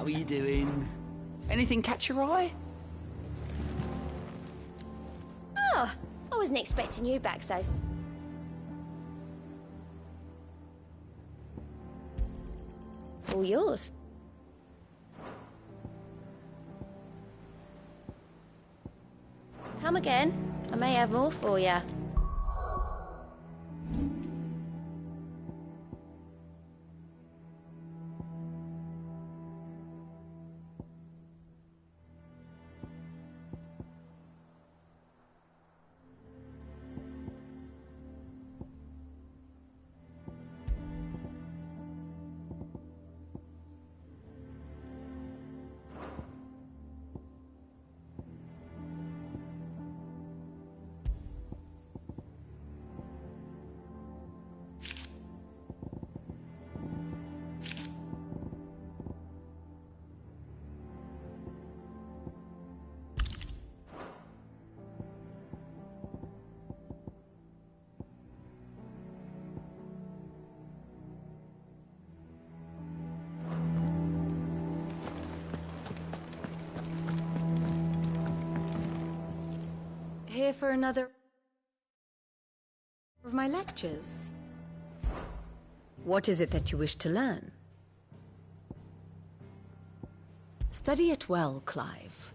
How are you doing? Anything catch your eye? Oh, I wasn't expecting you back so... All yours. Come again. I may have more for you. Here for another of my lectures. What is it that you wish to learn? Study it well, Clive.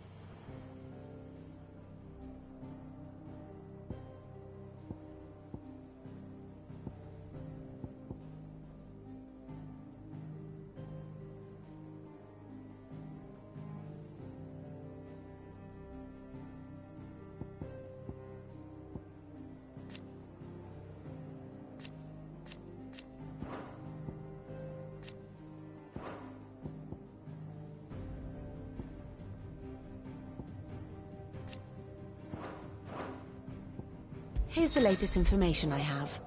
Here's the latest information I have.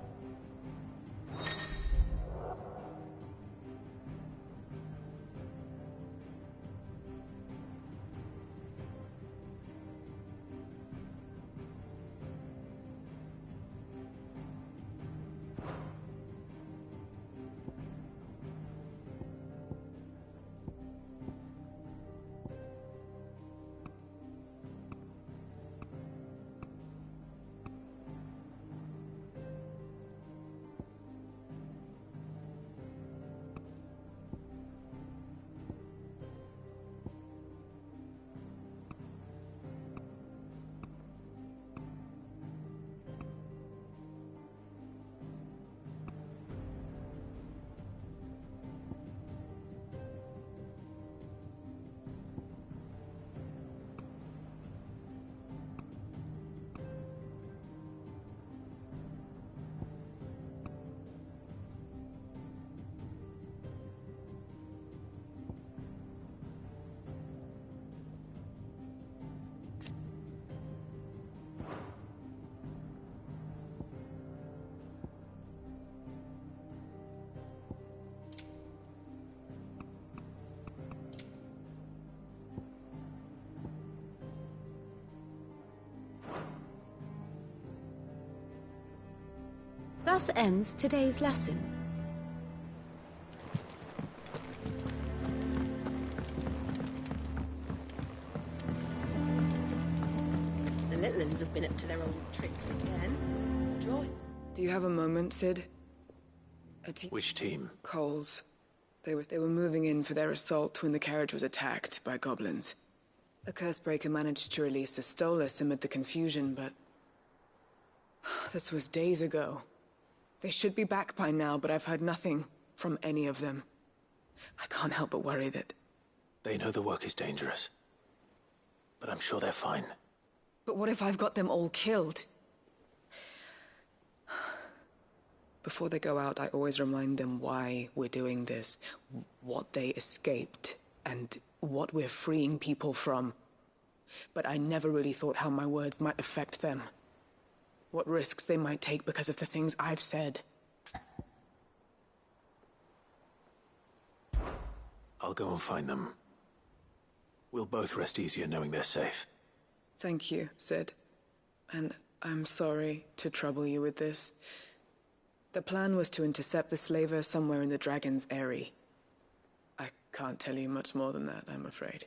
Thus ends today's lesson. The little uns have been up to their old tricks again. Joy. Do you have a moment, Sid? Which team? Coles. They were moving in for their assault when the carriage was attacked by goblins. A Cursebreaker managed to release a Stolas amid the confusion, but... this was days ago. They should be back by now, but I've heard nothing from any of them. I can't help but worry that... They know the work is dangerous. But I'm sure they're fine. But what if I've got them all killed? Before they go out, I always remind them why we're doing this, what they escaped, and what we're freeing people from. But I never really thought how my words might affect them. What risks they might take because of the things I've said. I'll go and find them. We'll both rest easier knowing they're safe. Thank you, Sid. And I'm sorry to trouble you with this. The plan was to intercept the slaver somewhere in the Dragon's Eyrie. I can't tell you much more than that, I'm afraid.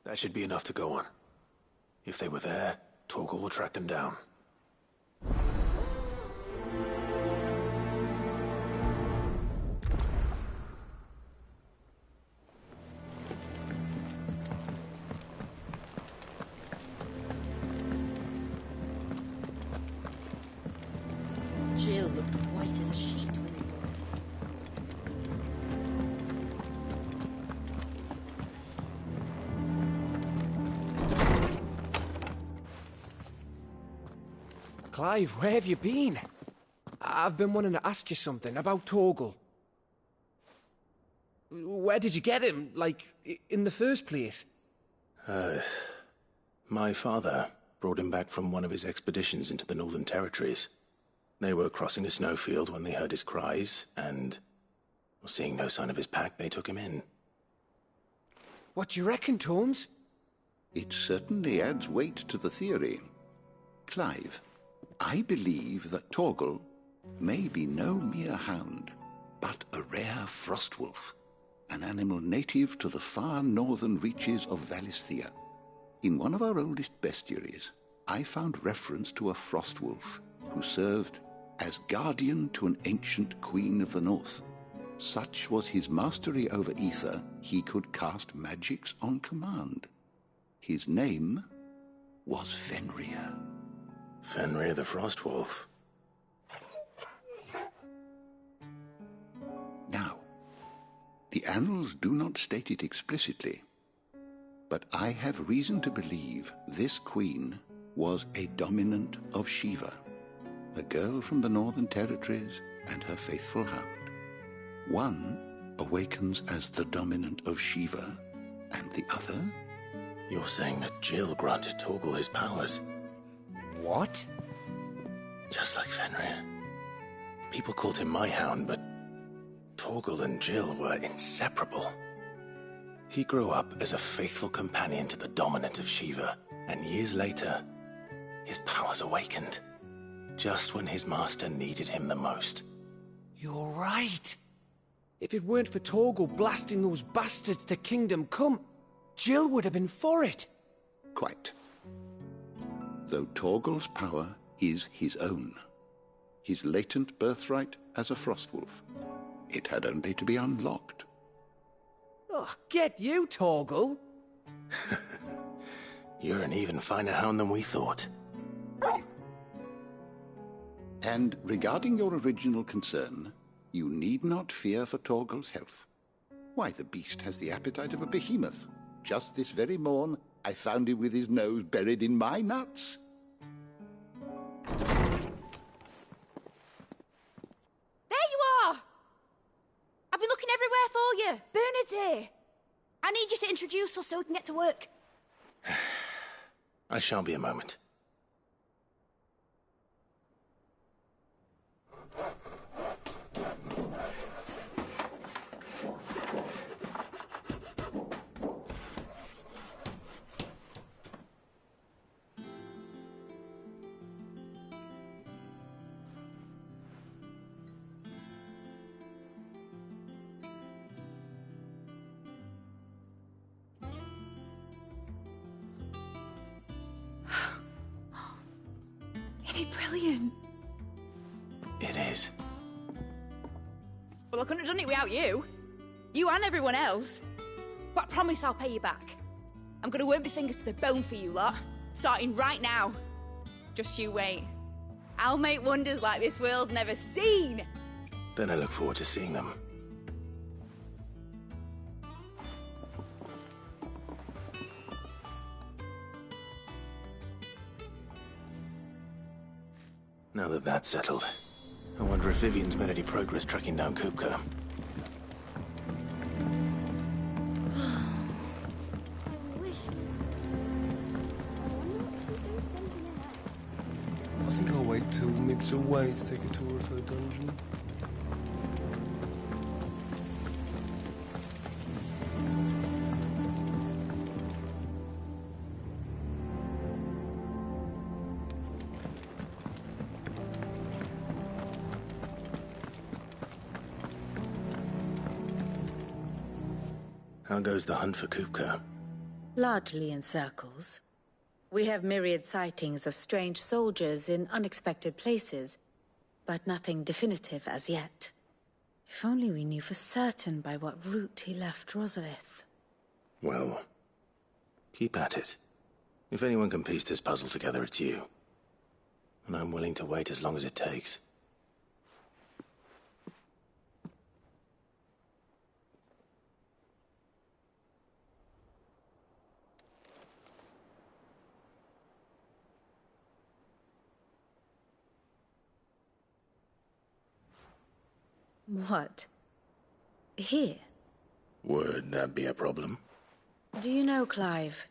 That should be enough to go on. If they were there, Torgal will track them down. Jill looked white as a sheet when they brought Clive, where have you been? I've been wanting to ask you something about Torgal. Where did you get him, like, in the first place? My father brought him back from one of his expeditions into the Northern Territories. They were crossing a snowfield when they heard his cries, and, seeing no sign of his pack, they took him in. What do you reckon, Tomes? It certainly adds weight to the theory. Clive, I believe that Torgal may be no mere hound, but a rare frostwolf, an animal native to the far northern reaches of Valisthea. In one of our oldest bestiaries, I found reference to a frostwolf who served as guardian to an ancient queen of the north. Such was his mastery over ether, he could cast magics on command. His name was Fenrir. Fenrir the Frostwolf. Now, the annals do not state it explicitly, but I have reason to believe this queen was a dominant of Shiva, a girl from the Northern Territories and her faithful hound. One awakens as the dominant of Shiva, and the other... You're saying that Jill granted Torgal his powers? What? Just like Fenrir. People called him my hound, but Torgal and Jill were inseparable. He grew up as a faithful companion to the dominant of Shiva, and years later, his powers awakened. Just when his master needed him the most. You're right. If it weren't for Torgal blasting those bastards to Kingdom Come, Jill would have been for it. Quite. Though Torgal's power is his own, his latent birthright as a Frostwolf. It had only to be unlocked. Oh, get you, Torgal! You're an even finer hound than we thought. And regarding your original concern, you need not fear for Torgal's health. Why, the beast has the appetite of a behemoth. Just this very morn, I found him with his nose buried in my nuts. There you are! I've been looking everywhere for you. Bernard's here. I need you to introduce us so we can get to work. I shan't be a moment. Isn't it brilliant? It is. Well, I couldn't have done it without you. You and everyone else. But I promise I'll pay you back. I'm gonna work my fingers to the bone for you lot. Starting right now. Just you wait. I'll make wonders like this world's never seen. Then I look forward to seeing them. Now that that's settled, I wonder if Vivian's made any progress tracking down Kupka. I think I'll wait till Mig's away to take a tour of her dungeon. How goes the hunt for Kupka? Largely in circles. We have myriad sightings of strange soldiers in unexpected places, but nothing definitive as yet. If only we knew for certain by what route he left Rosalith. Well, keep at it. If anyone can piece this puzzle together, it's you. And I'm willing to wait as long as it takes. What? Here? Would that be a problem? Do you know, Clive?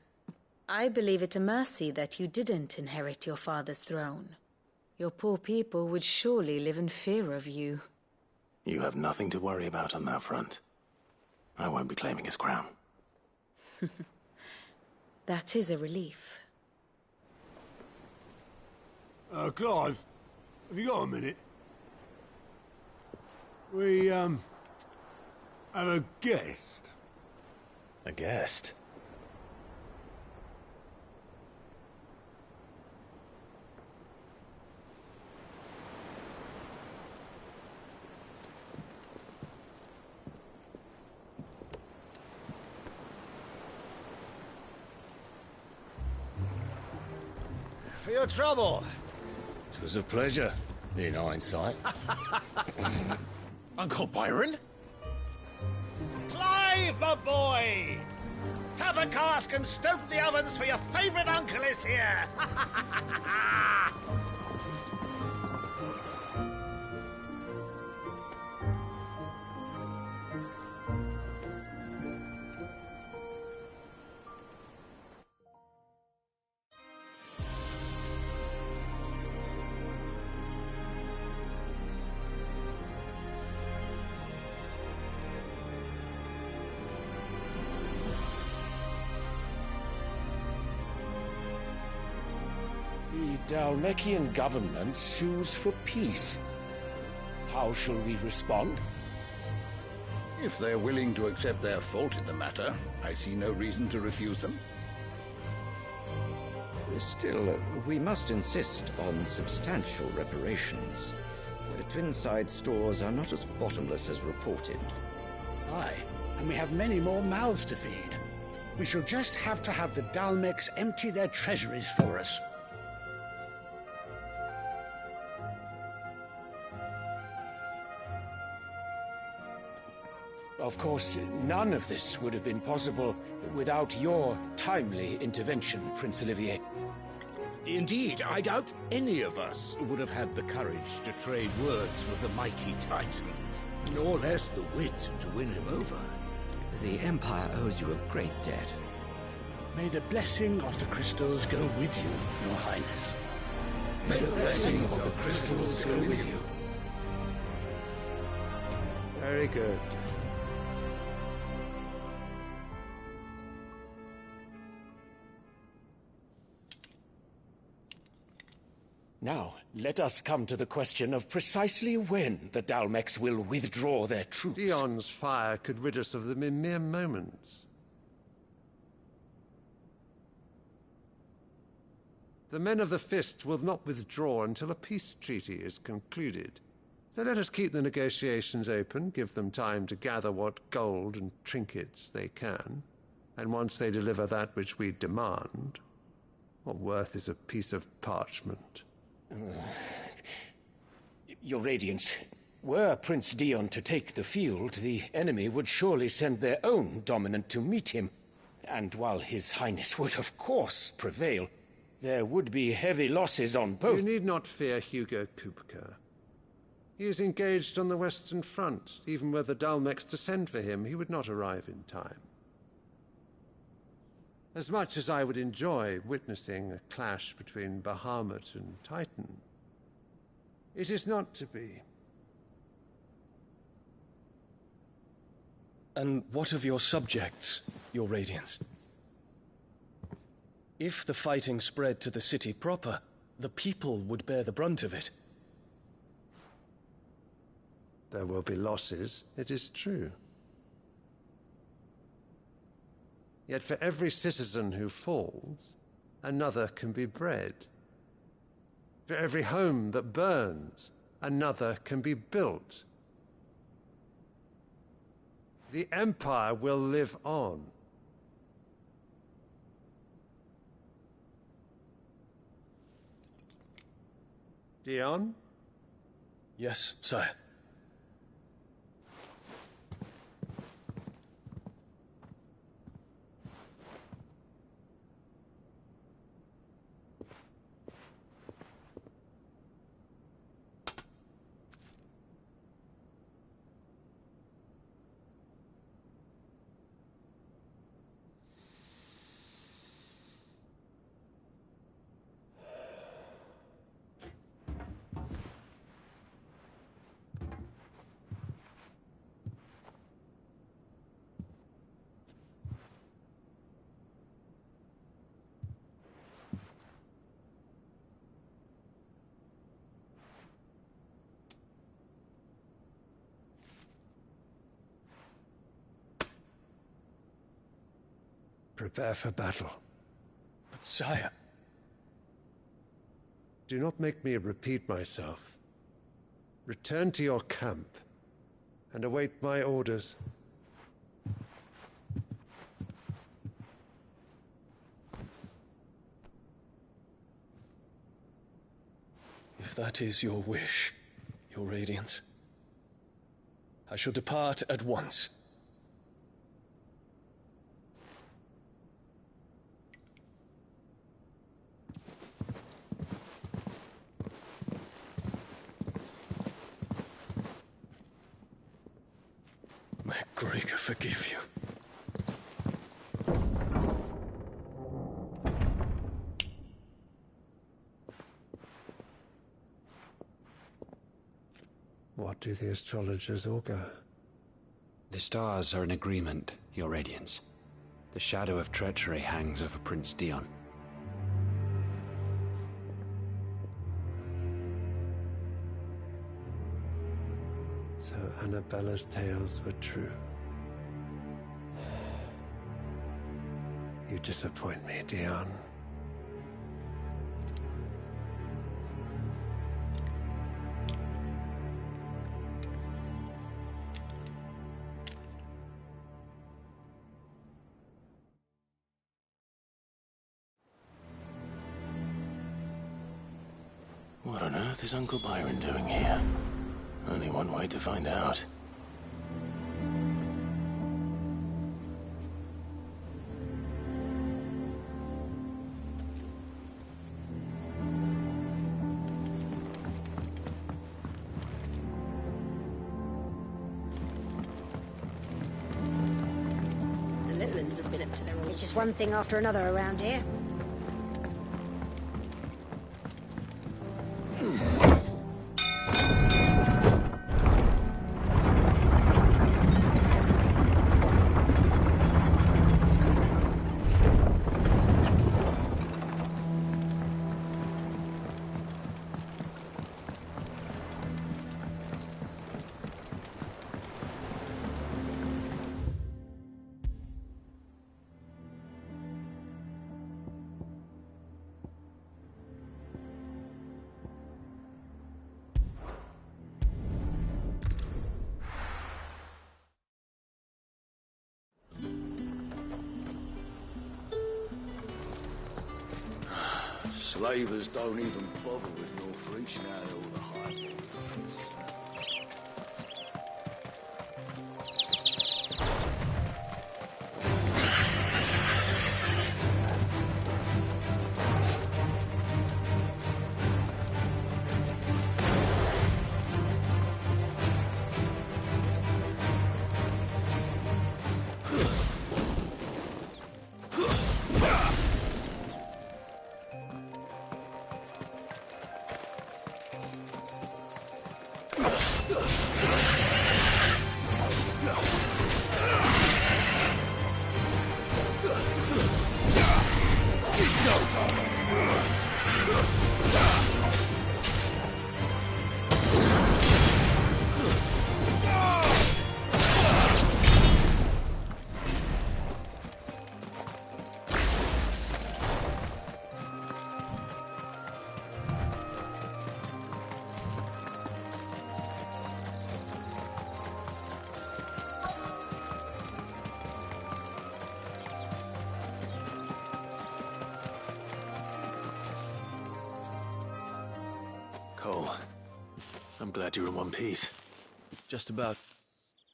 I believe it a mercy that you didn't inherit your father's throne. Your poor people would surely live in fear of you. You have nothing to worry about on that front. I won't be claiming his crown. That is a relief. Clive, have you got a minute? We, have a guest. A guest? For your trouble. It was a pleasure, in hindsight. Uncle Byron? Clive, my boy! Tap a cask and stoke the ovens for your favourite uncle is here! The Dhalmekian government sues for peace. How shall we respond? If they're willing to accept their fault in the matter, I see no reason to refuse them. Still, we must insist on substantial reparations. Twinside stores are not as bottomless as reported. Aye, and we have many more mouths to feed. We shall just have to have the Dhalmeks empty their treasuries for us. Of course, none of this would have been possible without your timely intervention, Prince Olivier. Indeed, I doubt any of us would have had the courage to trade words with the mighty Titan, nor less the wit to win him over. The Empire owes you a great debt. May the blessing of the crystals go with you, Your Highness. May the blessing of the crystals go with you. Very good. Now, let us come to the question of precisely when the Dhalmeks will withdraw their troops. Dion's fire could rid us of them in mere moments. The men of the Fist will not withdraw until a peace treaty is concluded. So let us keep the negotiations open, give them time to gather what gold and trinkets they can, and once they deliver that which we demand, what worth is a piece of parchment? Your Radiance, were Prince Dion to take the field, the enemy would surely send their own dominant to meet him. And while His Highness would of course prevail, there would be heavy losses on both. You need not fear Hugo Kupka. He is engaged on the Western Front. Even were the Dhalmeks to send for him, he would not arrive in time. As much as I would enjoy witnessing a clash between Bahamut and Titan, it is not to be. And what of your subjects, Your Radiance? If the fighting spread to the city proper, the people would bear the brunt of it. There will be losses, it is true. Yet for every citizen who falls, another can be bred. For every home that burns, another can be built. The Empire will live on. Dion? Yes, sire. Prepare for battle. But sire... Do not make me repeat myself. Return to your camp and await my orders. If that is your wish, Your Radiance, I shall depart at once. May Gregor forgive you. What do the astrologers augur? The stars are in agreement, Your Radiance. The shadow of treachery hangs over Prince Dion. So Annabella's tales were true. You disappoint me, Dion. What on earth is Uncle Byron doing here? Only one way to find out. The Litlins have been up to their old... It's just one thing after another around here. Slavers don't even bother with Northreach now all the highborn things. Cole, I'm glad you're in one piece. Just about.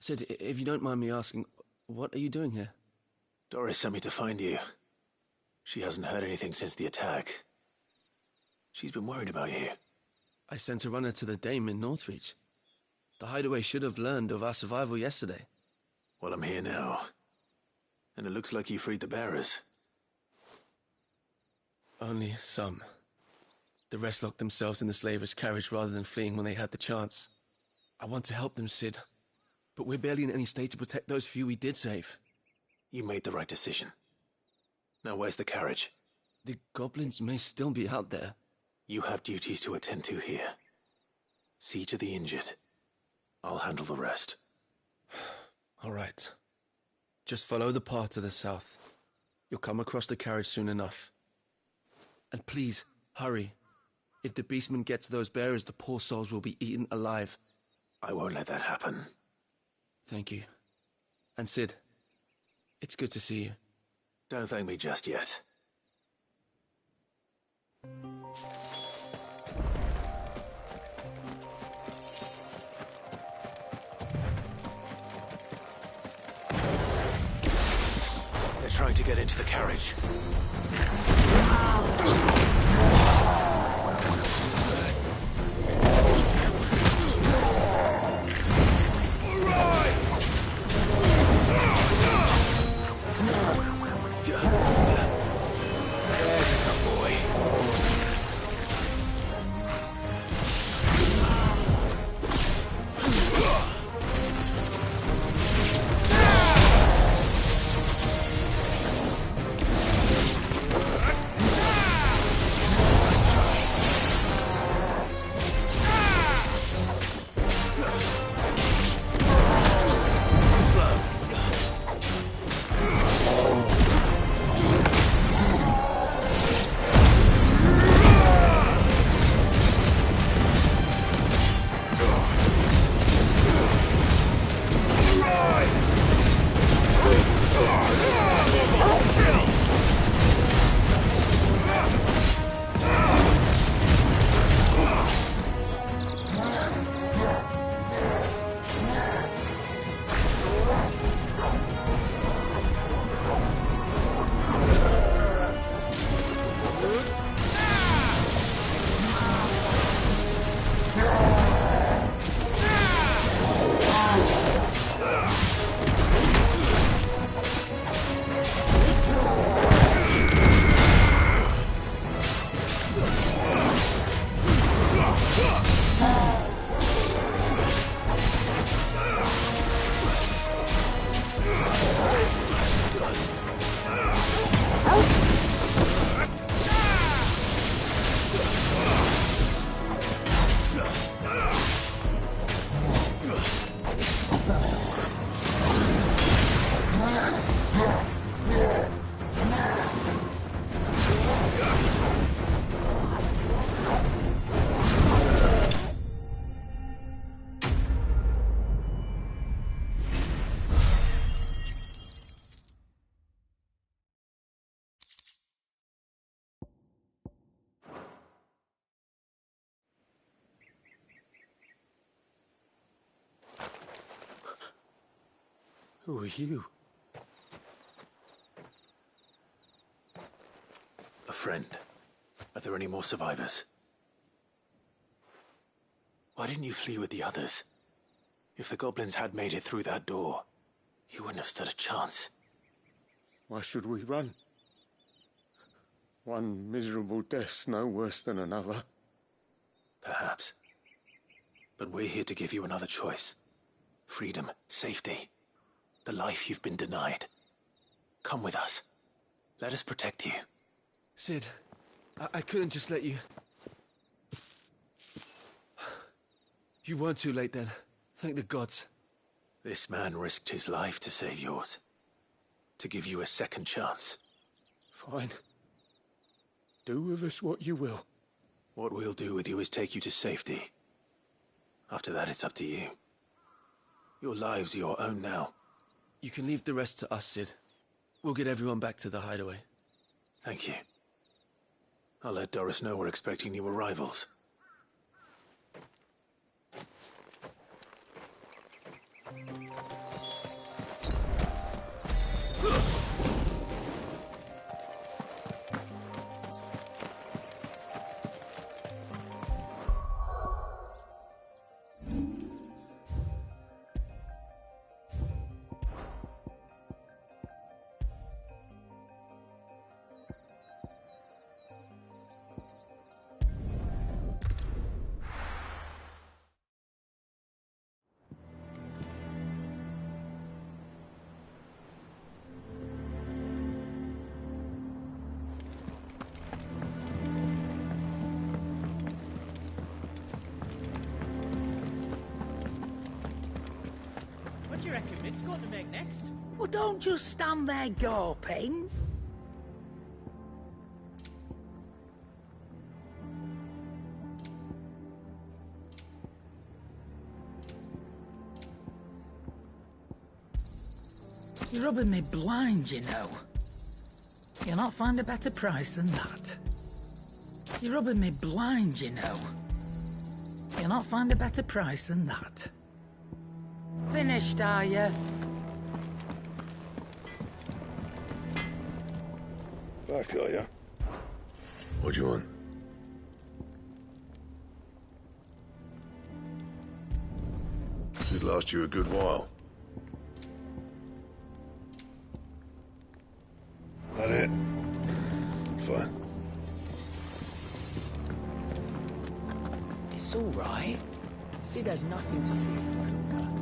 Sid, if you don't mind me asking, what are you doing here? Doris sent me to find you. She hasn't heard anything since the attack. She's been worried about you. I sent a runner to the Dame in Northreach. The Hideaway should have learned of our survival yesterday. Well, I'm here now. And it looks like you freed the bearers. Only some. The rest locked themselves in the slavers' carriage rather than fleeing when they had the chance. I want to help them, Sid. But we're barely in any state to protect those few we did save. You made the right decision. Now where's the carriage? The goblins may still be out there. You have duties to attend to here. See to the injured. I'll handle the rest. All right. Just follow the path to the south. You'll come across the carriage soon enough. And please, hurry. If the beastmen get to those bearers, the poor souls will be eaten alive. I won't let that happen. Thank you. And Sid, it's good to see you. Don't thank me just yet. They're trying to get into the carriage. There's a good boy. Who are you? A friend. Are there any more survivors? Why didn't you flee with the others? If the goblins had made it through that door, you wouldn't have stood a chance. Why should we run? One miserable death's no worse than another. Perhaps. But we're here to give you another choice. Freedom, safety, the life you've been denied. Come with us. Let us protect you. Sid, I couldn't just let you... You weren't too late then. Thank the gods. This man risked his life to save yours. To give you a second chance. Fine. Do with us what you will. What we'll do with you is take you to safety. After that, it's up to you. Your lives are your own now. You can leave the rest to us, Sid. We'll get everyone back to the hideaway. Thank you. I'll let Doris know we're expecting new arrivals. What's going to make next? Well, don't just stand there gawping. You're rubbing me blind, you know. You'll not find a better price than that. You're rubbing me blind, you know. You'll not find a better price than that. Finished, are you? Back, are ya? What do you want? Should last you a good while. That it? Fine. It's all right. Sid has nothing to fear from Kuka.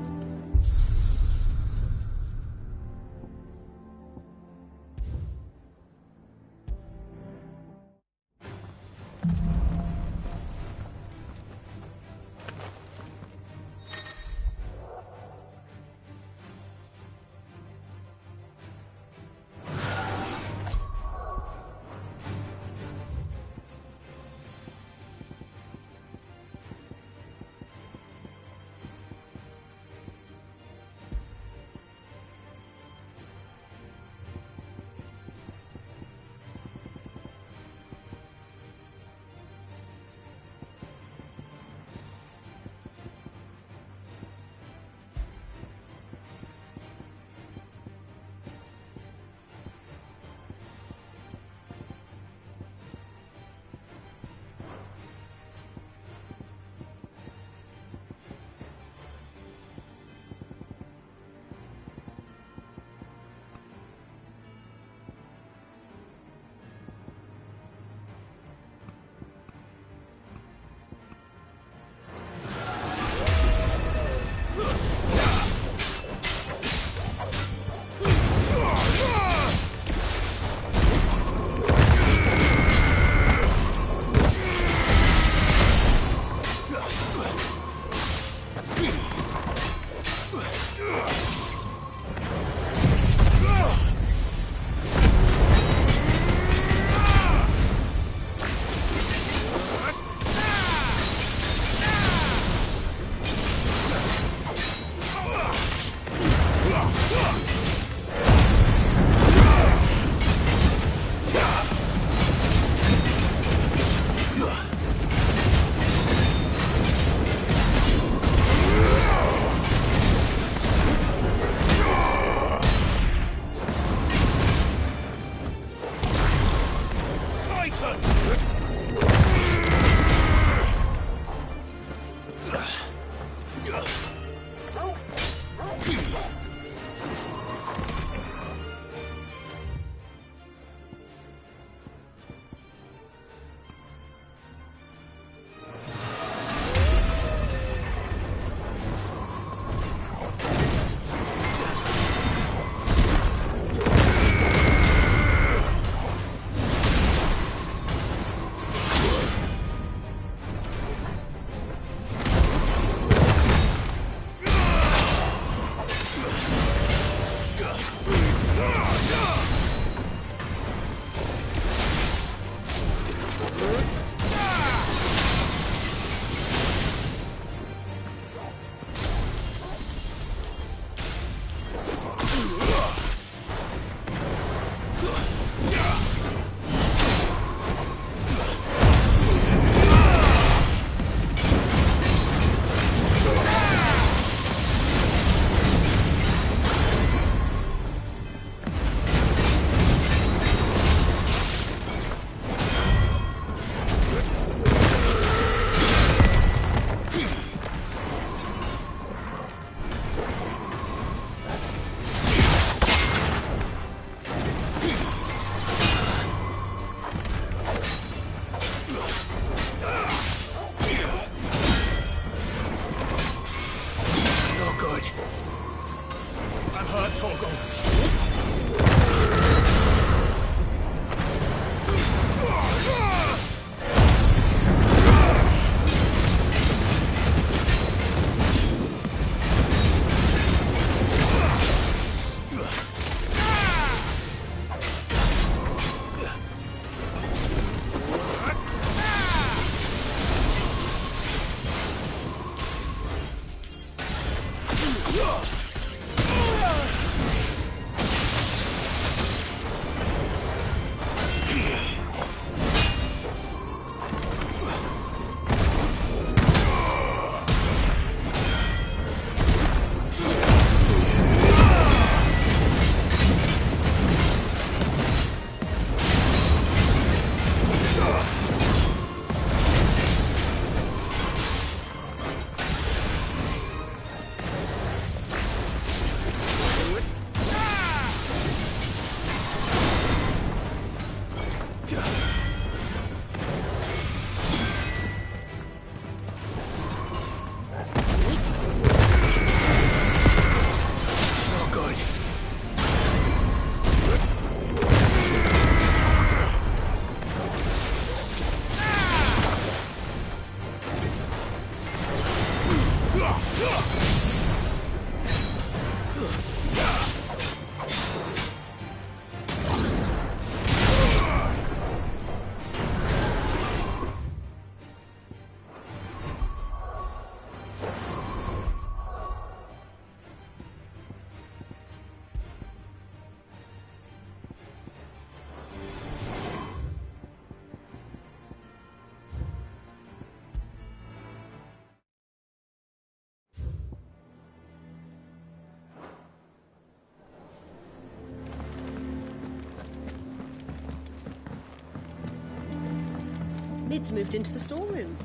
It's moved into the storeroom.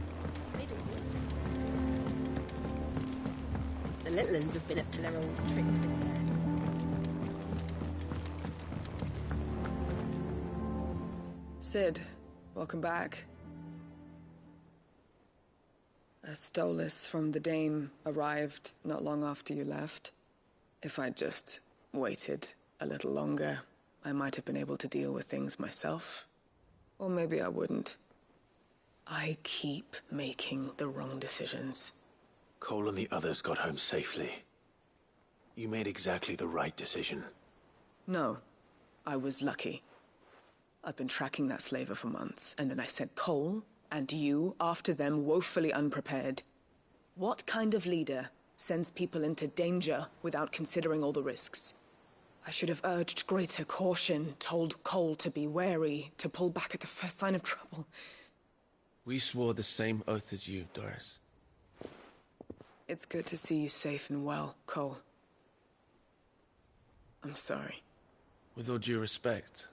The little ones have been up to their old tricks again. Cid, welcome back. A Stolas from the Dame arrived not long after you left. If I'd just waited a little longer, I might have been able to deal with things myself. Or maybe I wouldn't. I keep making the wrong decisions. Cole and the others got home safely. You made exactly the right decision. No, I was lucky. I've been tracking that slaver for months, and then I sent Cole and you after them, woefully unprepared. What kind of leader sends people into danger without considering all the risks? I should have urged greater caution, told Cole to be wary, to pull back at the first sign of trouble. We swore the same oath as you, Doris. It's good to see you safe and well, Cole. I'm sorry. With all due respect,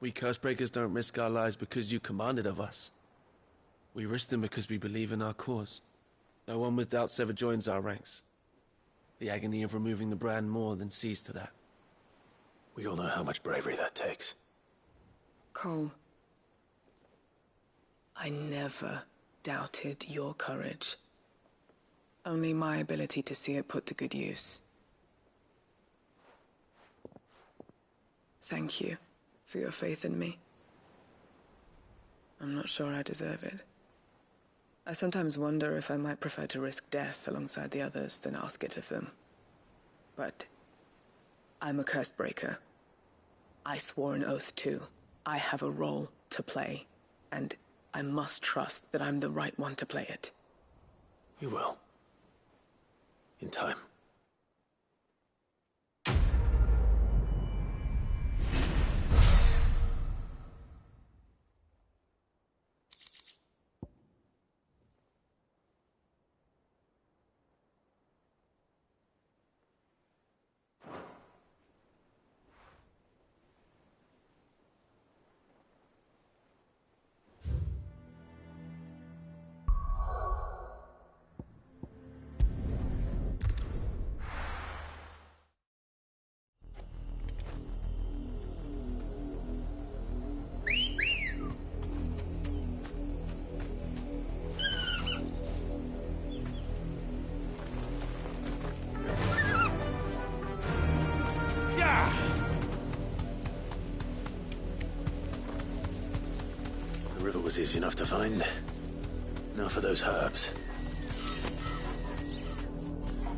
we Cursebreakers don't risk our lives because you commanded of us. We risk them because we believe in our cause. No one with doubts ever joins our ranks. The agony of removing the brand more than sees to that. We all know how much bravery that takes. Cole, I never doubted your courage. Only my ability to see it put to good use. Thank you for your faith in me. I'm not sure I deserve it. I sometimes wonder if I might prefer to risk death alongside the others than ask it of them. But I'm a Cursebreaker. I swore an oath too. I have a role to play, and I must trust that I'm the right one to play it. You will. In time. The river was easy enough to find. Now for those herbs.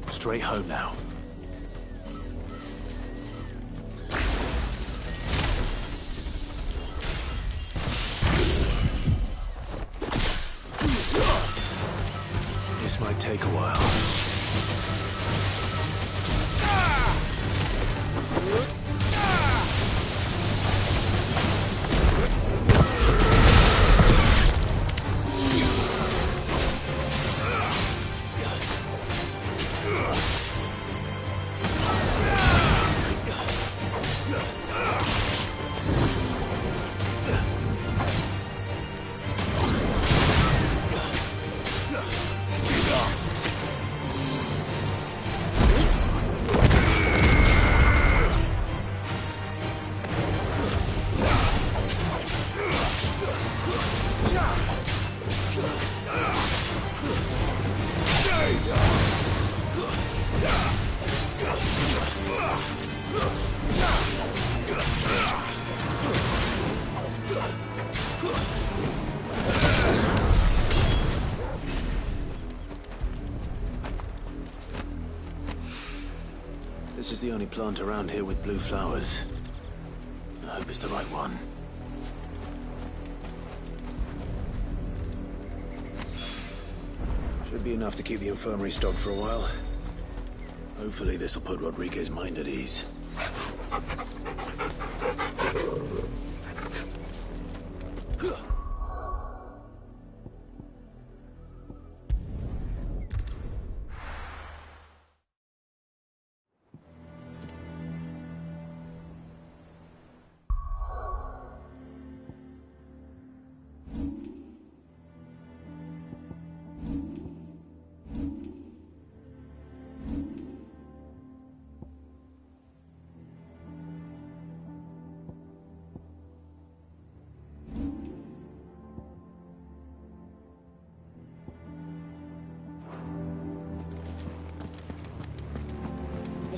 Straight home now. This might take a while. This is the only plant around here with blue flowers. I hope it's the right one. Should be enough to keep the infirmary stocked for a while. Hopefully this will put Rodriguez's mind at ease.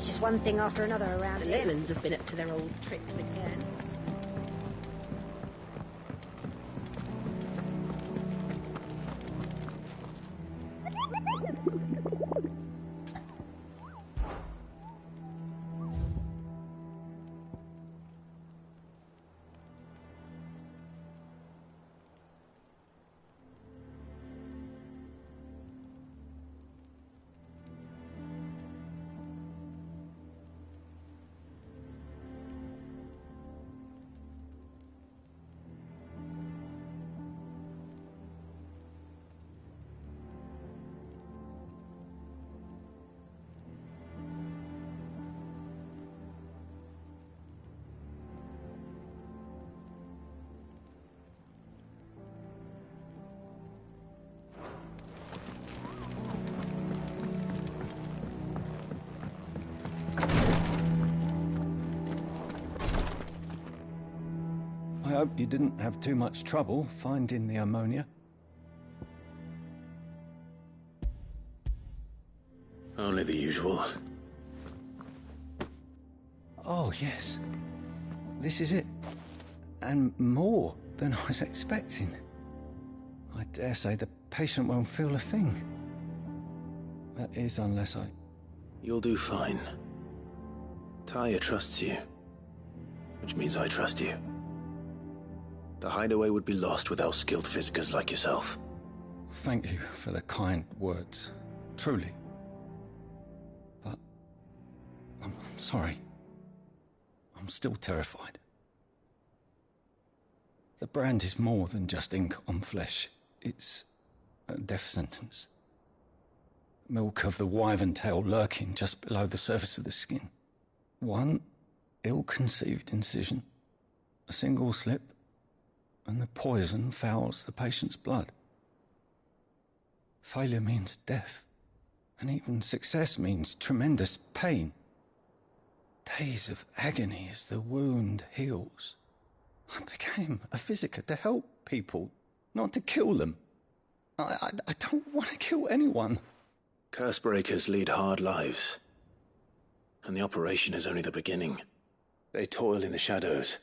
It's just one thing after another around The here. Litlands have been up to their old tricks again. I hope you didn't have too much trouble finding the ammonia. Only the usual. Oh, yes. This is it. And more than I was expecting. I dare say the patient won't feel a thing. That is, unless I... You'll do fine. Tyr trusts you. Which means I trust you. The hideaway would be lost without skilled physicers like yourself. Thank you for the kind words. Truly. But... I'm sorry. I'm still terrified. The brand is more than just ink on flesh. It's a death sentence. Milk of the wyvern tail lurking just below the surface of the skin. One ill-conceived incision, a single slip, and the poison fouls the patient's blood. Failure means death, and even success means tremendous pain. Days of agony as the wound heals. I became a physiker to help people, not to kill them. I don't want to kill anyone. Cursebreakers lead hard lives. And the operation is only the beginning. They toil in the shadows,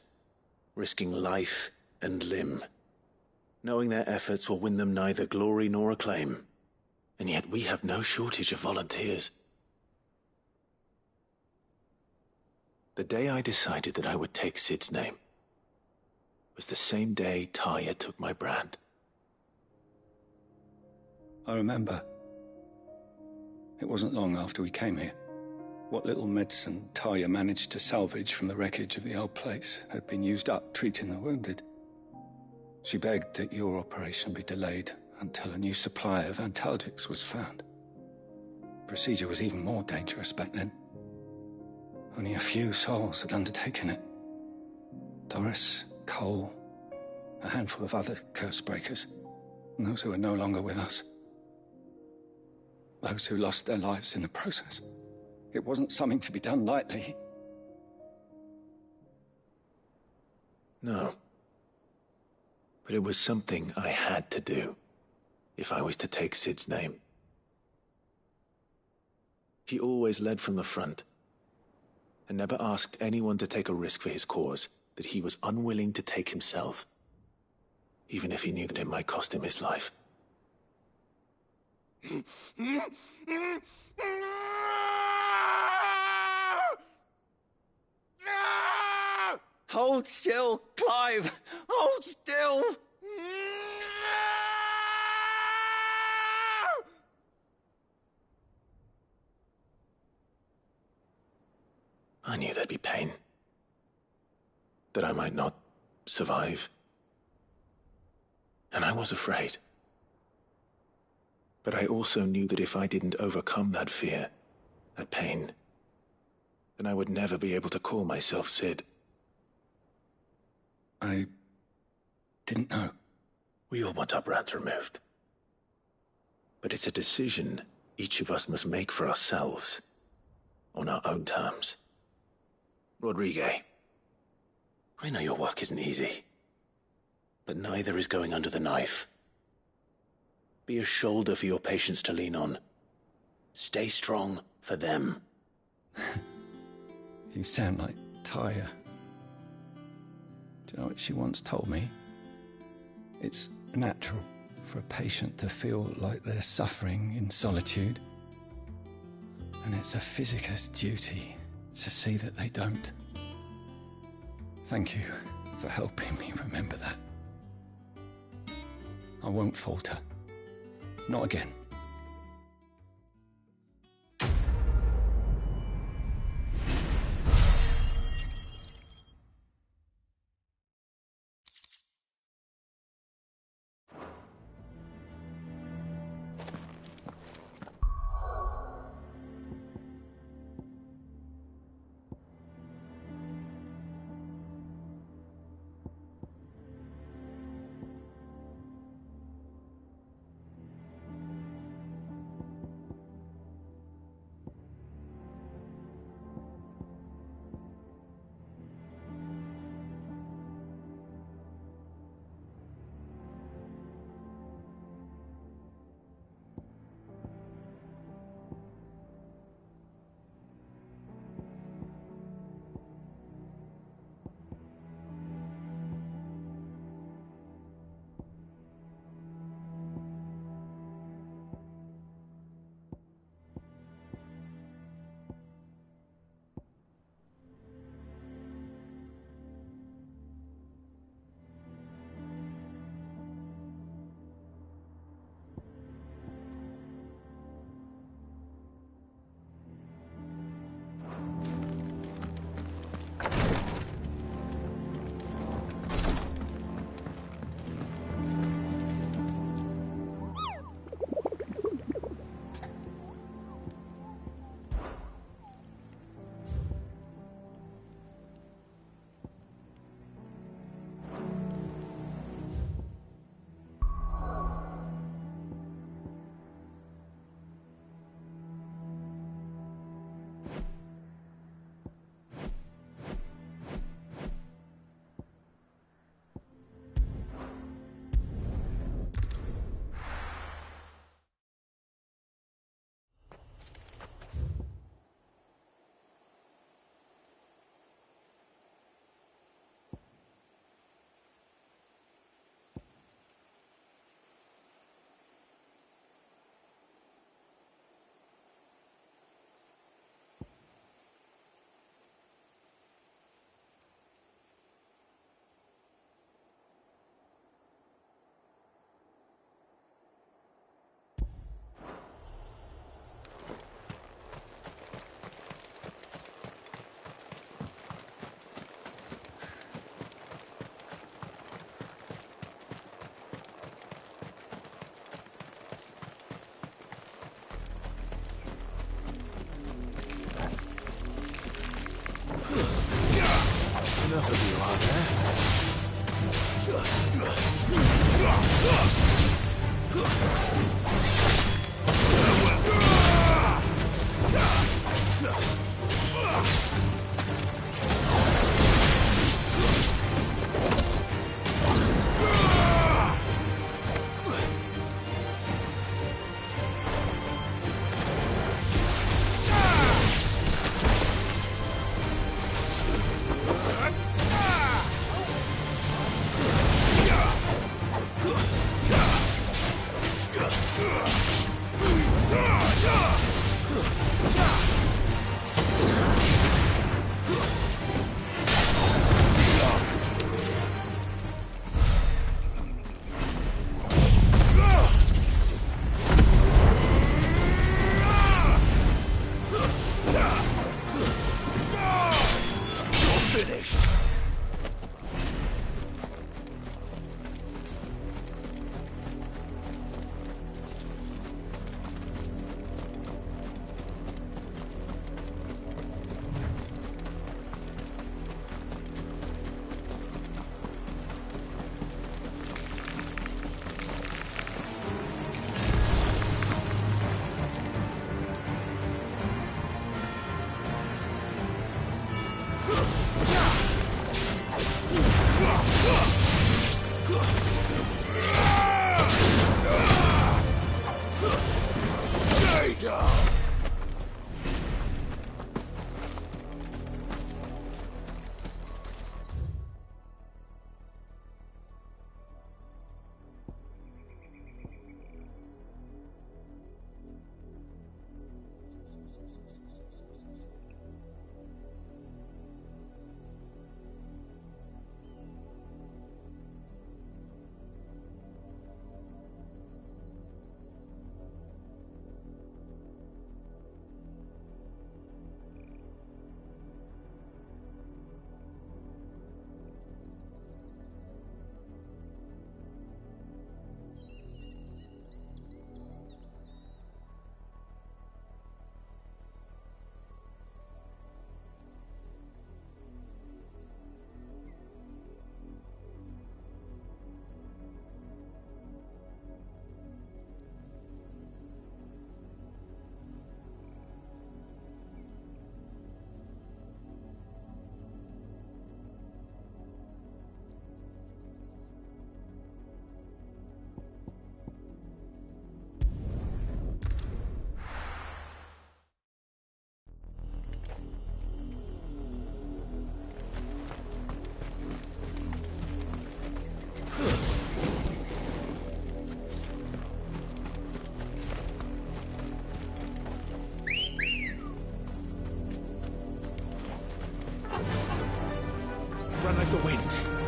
risking life and limb, knowing their efforts will win them neither glory nor acclaim. And yet we have no shortage of volunteers. The day I decided that I would take Sid's name was the same day Tyr took my brand. I remember. It wasn't long after we came here. What little medicine Tyr managed to salvage from the wreckage of the old place had been used up treating the wounded. She begged that your operation be delayed until a new supply of antalgics was found. Procedure was even more dangerous back then. Only a few souls had undertaken it. Doris, Cole, a handful of other Cursebreakers, and those who are no longer with us. Those who lost their lives in the process. It wasn't something to be done lightly. No. But it was something I had to do, if I was to take Sid's name. He always led from the front, and never asked anyone to take a risk for his cause that he was unwilling to take himself, even if he knew that it might cost him his life. Hold still, Clive! Hold still! I knew there'd be pain. That I might not survive. And I was afraid. But I also knew that if I didn't overcome that fear, that pain, then I would never be able to call myself Sid. I didn't know. We all want our brands removed. But it's a decision each of us must make for ourselves, on our own terms. Rodriguez, I know your work isn't easy, but neither is going under the knife. Be a shoulder for your patients to lean on. Stay strong for them. You sound like Tyr. Do you know what she once told me? It's natural for a patient to feel like they're suffering in solitude. And it's a physicist's duty to see that they don't. Thank you for helping me remember that. I won't falter. Not again. Enough of you, are like the wind.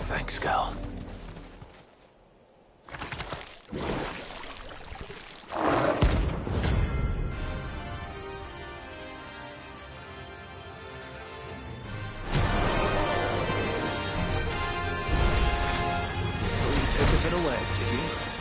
Thanks, Gal. Thought you'd take us unawares, did you?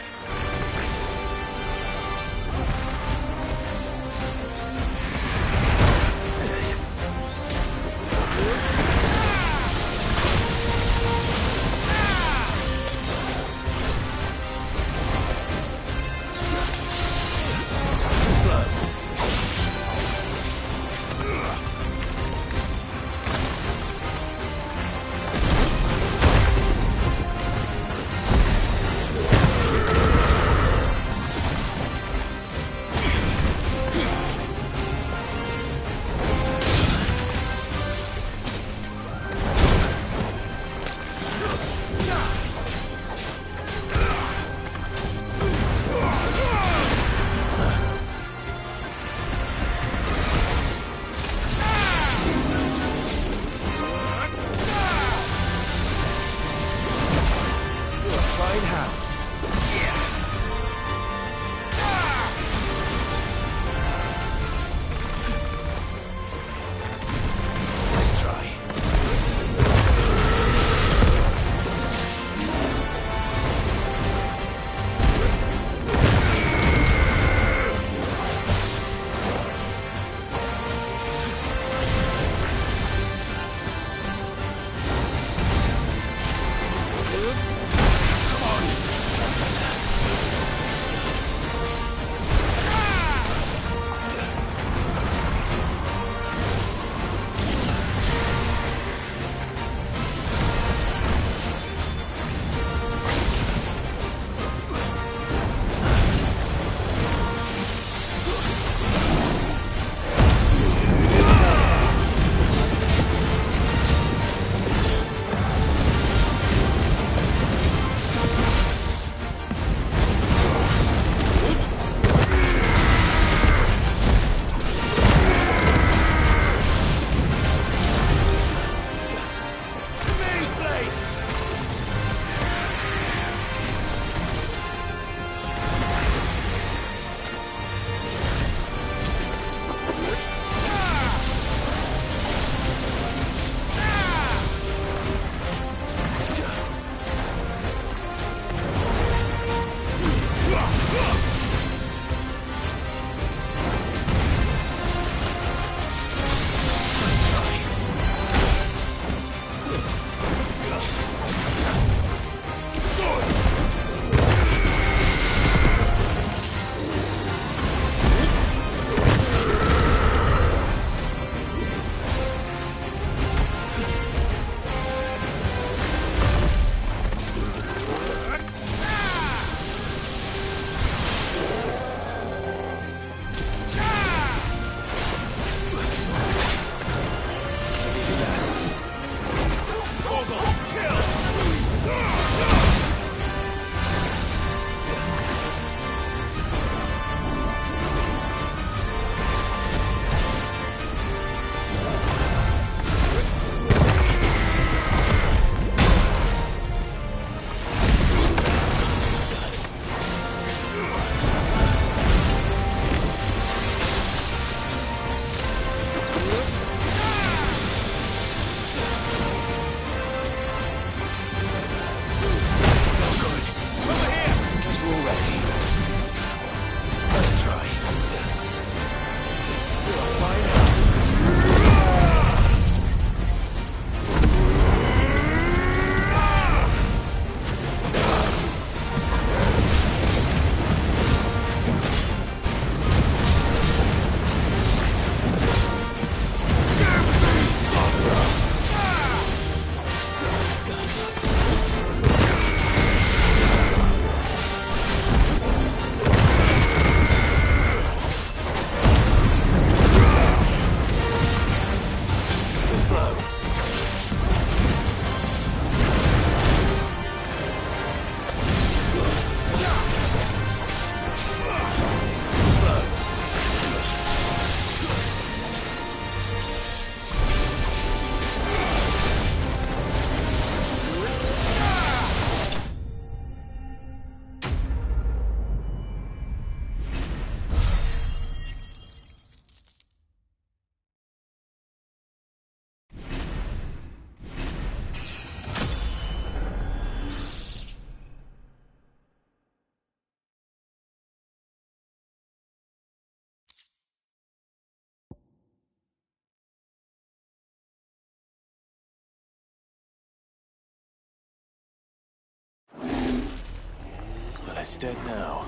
It's dead now.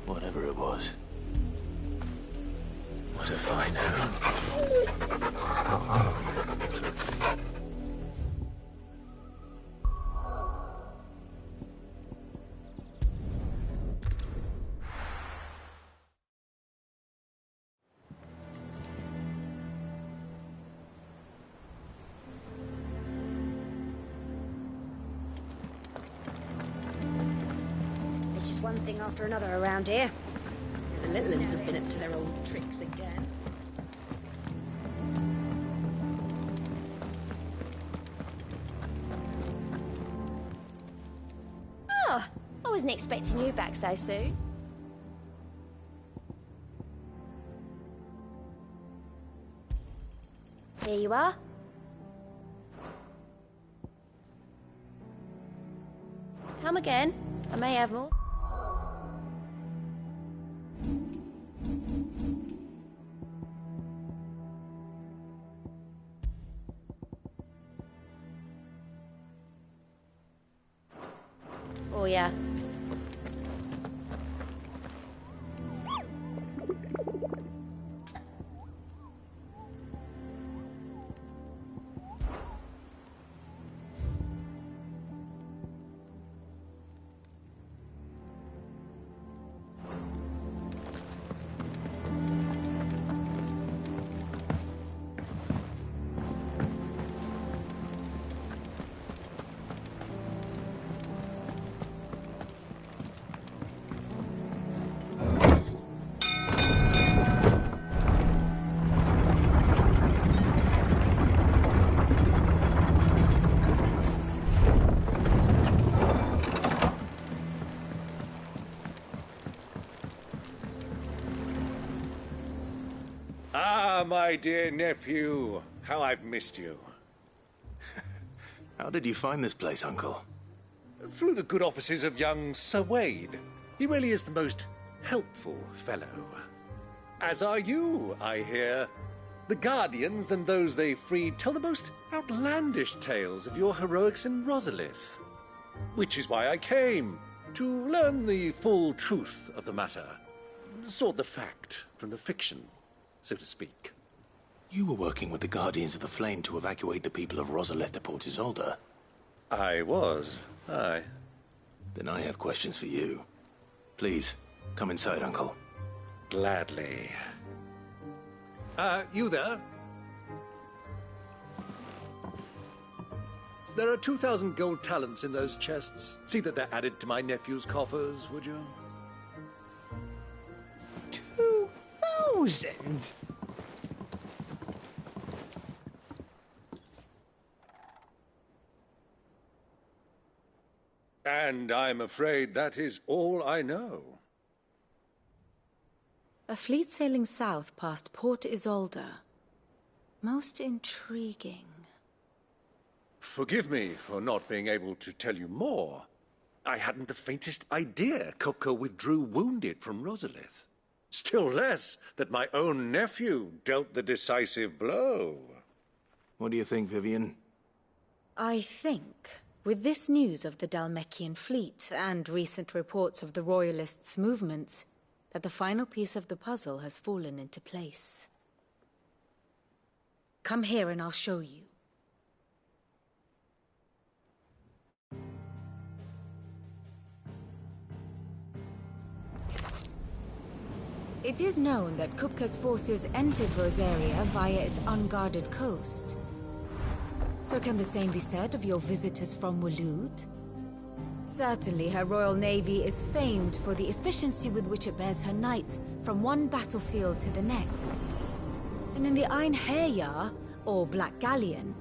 Whatever it was. What if I know? It's just one thing after another around here. The little ones have been up to their old tricks again. Oh, I wasn't expecting you back so soon. Here you are. Come again. I may have more. Oh, yeah. My dear nephew, how I've missed you. How did you find this place, Uncle? Through the good offices of young Sir Wade. He really is the most helpful fellow. As are you, I hear. The Guardians and those they freed tell the most outlandish tales of your heroics in Rosalith. Which is why I came, to learn the full truth of the matter. Sort the fact from the fiction, so to speak. You were working with the Guardians of the Flame to evacuate the people of Rosalith to Port Isolde. I was, aye. Then I have questions for you. Please, come inside, Uncle. Gladly. You there? There are 2,000 gold talents in those chests. See that they're added to my nephew's coffers, would you? 2,000? And I'm afraid that is all I know. A fleet sailing south past Port Isolde. Most intriguing. Forgive me for not being able to tell you more. I hadn't the faintest idea Kopka withdrew wounded from Rosalith. Still less that my own nephew dealt the decisive blow. What do you think, Vivian? I think, with this news of the Dhalmekian fleet and recent reports of the Royalists' movements, that the final piece of the puzzle has fallen into place. Come here and I'll show you. It is known that Kupka's forces entered Rosaria via its unguarded coast. So can the same be said of your visitors from Waloed? Certainly her Royal Navy is famed for the efficiency with which it bears her knights from one battlefield to the next. And in the Einherjar, or Black Galleon,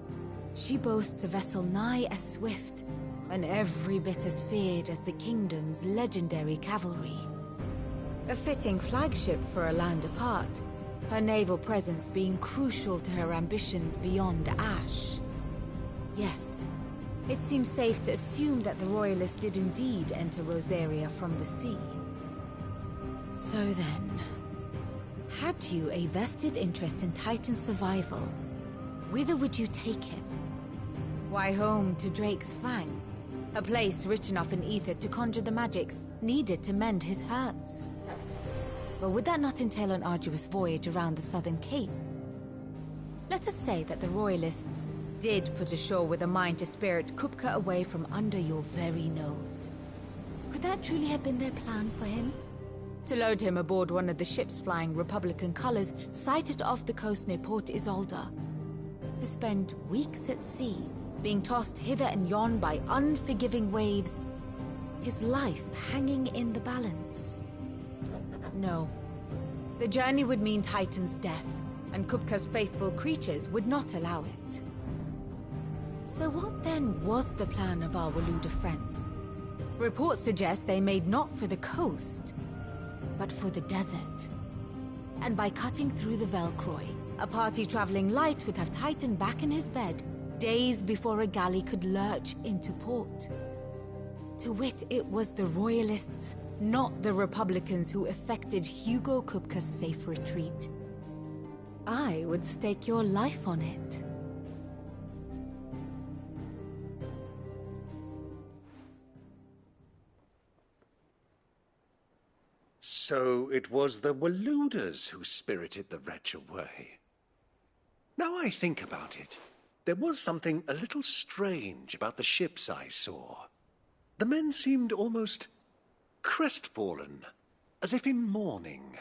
she boasts a vessel nigh as swift and every bit as feared as the Kingdom's legendary cavalry. A fitting flagship for a land apart, her naval presence being crucial to her ambitions beyond Ash. Yes, it seems safe to assume that the Royalists did indeed enter Rosaria from the sea. So then, had you a vested interest in Titan's survival, whither would you take him? Why home to Drake's Fang? A place rich enough in ether to conjure the magics needed to mend his hurts. But would that not entail an arduous voyage around the Southern Cape? Let us say that the Royalists did put ashore with a mind to spirit Kupka away from under your very nose. Could that truly have been their plan for him? To load him aboard one of the ships flying Republican colors sighted off the coast near Port Isolde. To spend weeks at sea, being tossed hither and yon by unforgiving waves, his life hanging in the balance. No. The journey would mean Titan's death, and Kupka's faithful creatures would not allow it. So what then was the plan of our Waluda friends? Reports suggest they made not for the coast, but for the desert. And by cutting through the Velcroy, a party traveling light would have Titan back in his bed days before a galley could lurch into port. To wit, it was the Royalists, not the Republicans, who effected Hugo Kupka's safe retreat. I would stake your life on it. So it was the Waludas who spirited the wretch away. Now I think about it, there was something a little strange about the ships I saw. The men seemed almost crestfallen, as if in mourning,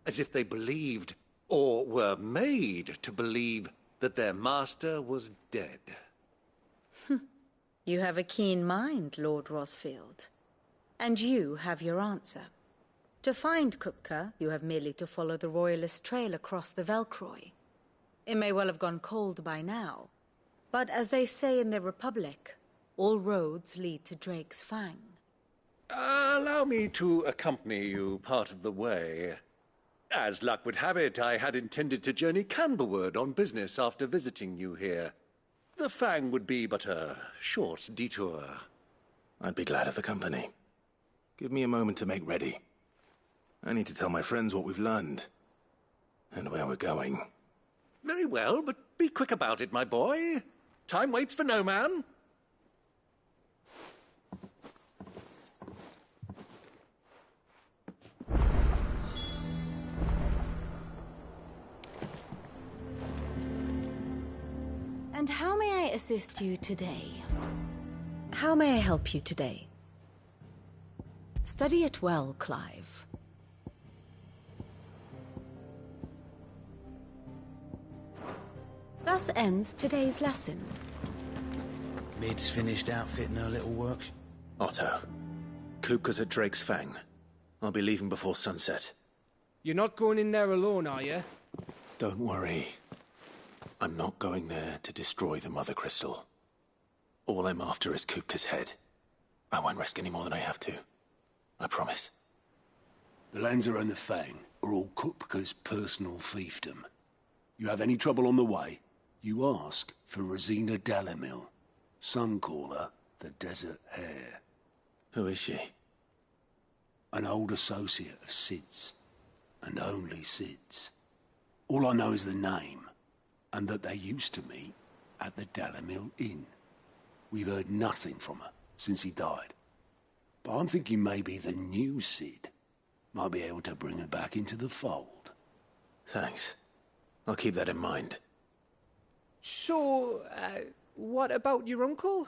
as if they believed, or were made to believe, that their master was dead. You have a keen mind, Lord Rosfield. And you have your answer. To find Kupka, you have merely to follow the Royalist trail across the Velcroy. It may well have gone cold by now, but as they say in the Republic, all roads lead to Drake's Fang. Allow me to accompany you part of the way. As luck would have it, I had intended to journey Canberward on business after visiting you here. The Fang would be but a short detour. I'd be glad of the company. Give me a moment to make ready. I need to tell my friends what we've learned, and where we're going. Very well, but be quick about it, my boy. Time waits for no man. And how may I assist you today? How may I help you today? Study it well, Clive. Thus ends today's lesson. Mid's finished outfitting her little works. Otto, Kupka's at Drake's Fang. I'll be leaving before sunset. You're not going in there alone, are you? Don't worry. I'm not going there to destroy the Mother Crystal. All I'm after is Kupka's head. I won't risk any more than I have to. I promise. The Lancer and the Fang are all Kupka's personal fiefdom. You have any trouble on the way, you ask for Rosina Dalimil. Some call her the Desert Hare. Who is she? An old associate of Sid's, and only Sid's. All I know is the name, and that they used to meet at the Dalimil Inn. We've heard nothing from her since he died. But I'm thinking maybe the new Sid might be able to bring her back into the fold. Thanks. I'll keep that in mind. So, what about your uncle?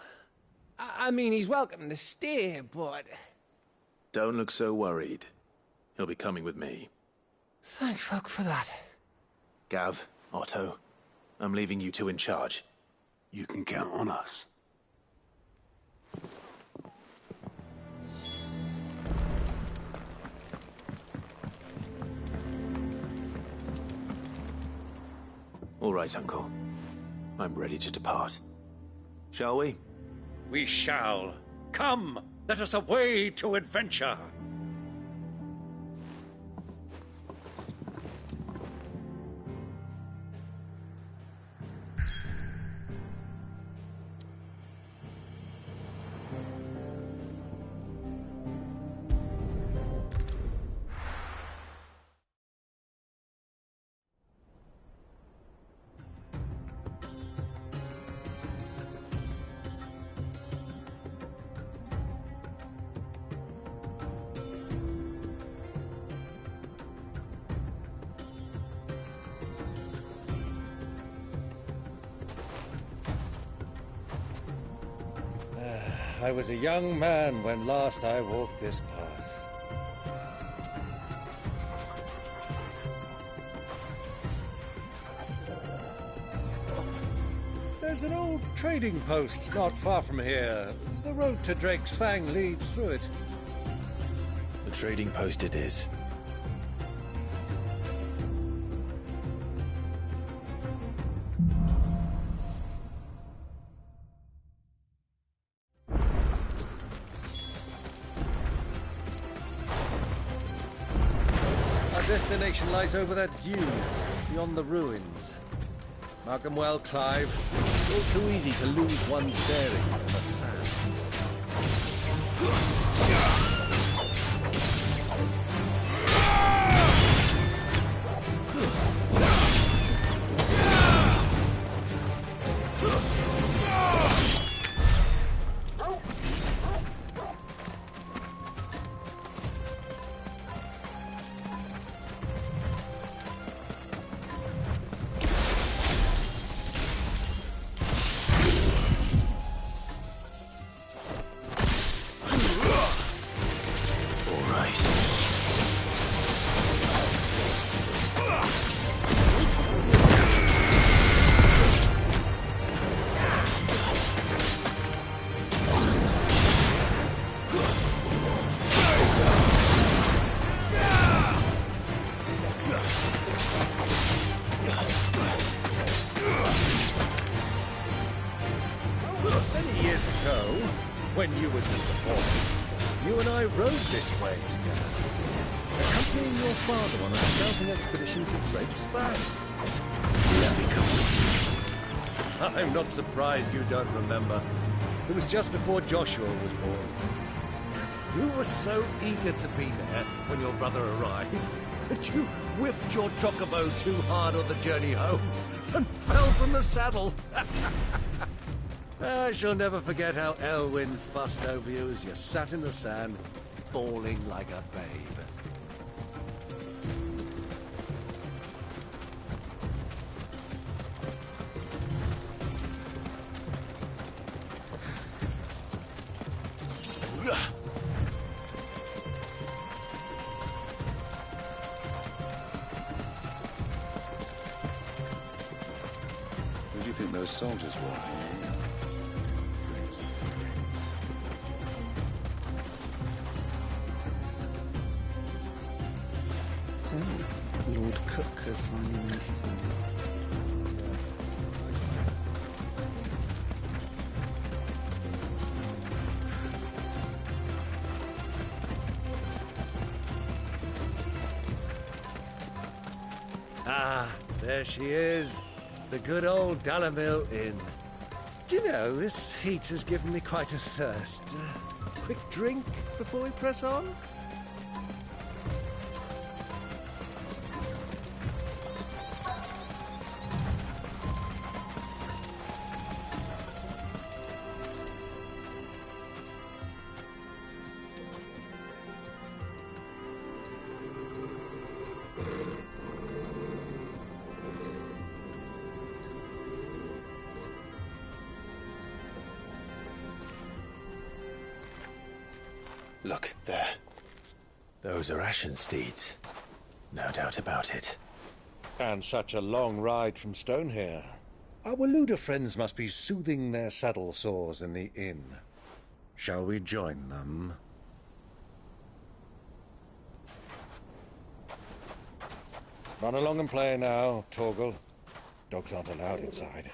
I mean, he's welcome to stay, but... Don't look so worried. He'll be coming with me. Thank fuck for that. Gav, Otto, I'm leaving you two in charge. You can count on us. All right, Uncle. I'm ready to depart. Shall we? We shall. Come, let us away to adventure. I was a young man when last I walked this path. There's an old trading post not far from here. The road to Drake's Fang leads through it. The trading post it is. Our destination lies over that dune, beyond the ruins. Mark 'em well, Clive. It's all too easy to lose one's bearings in the sands. Many years ago, when you were just a boy, you and I rode this way together, accompanying your father on a scouting expedition to Drake's Fang. I'm not surprised you don't remember. It was just before Joshua was born. You were so eager to be there when your brother arrived that you whipped your chocobo too hard on the journey home and fell from the saddle. I shall never forget how Elwyn fussed over you as you sat in the sand, bawling like a babe. Who do you think those soldiers were? So, Lord Cook has finally made his own. Ah, there she is. The good old Dalamil Inn. Do you know, this heat has given me quite a thirst. Quick drink before we press on? Look, there. Those are Ashen steeds. No doubt about it. And such a long ride from Stonehere. Our Waluda friends must be soothing their saddle sores in the inn. Shall we join them? Run along and play now, Torgal. Dogs aren't allowed inside.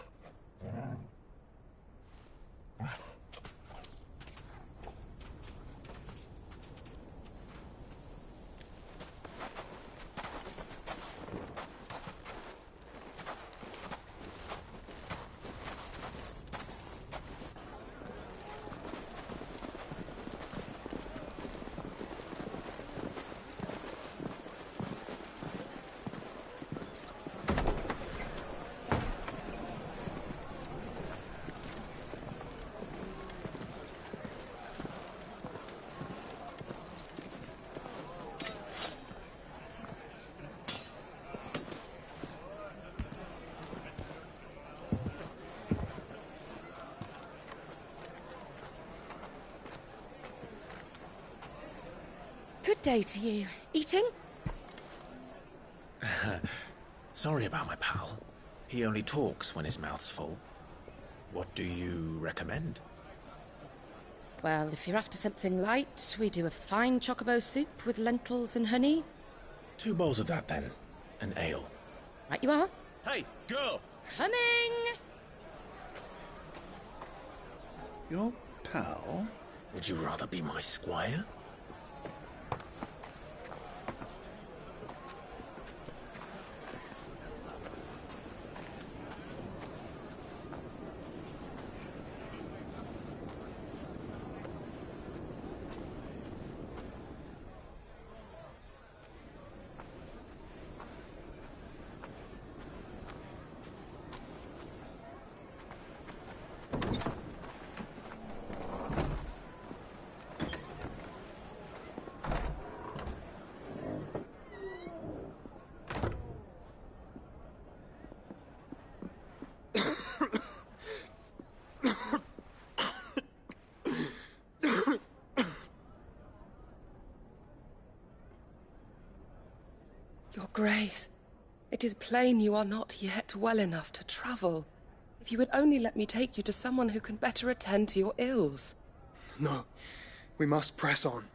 day to you. Eating? Sorry about my pal. He only talks when his mouth's full. What do you recommend? Well, if you're after something light, we do a fine chocobo soup with lentils and honey. 2 bowls of that, then. An ale. Right you are. Hey, girl! Coming! Your pal? Would you rather be my squire? Your Grace, it is plain you are not yet well enough to travel. If you would only let me take you to someone who can better attend to your ills. No, we must press on.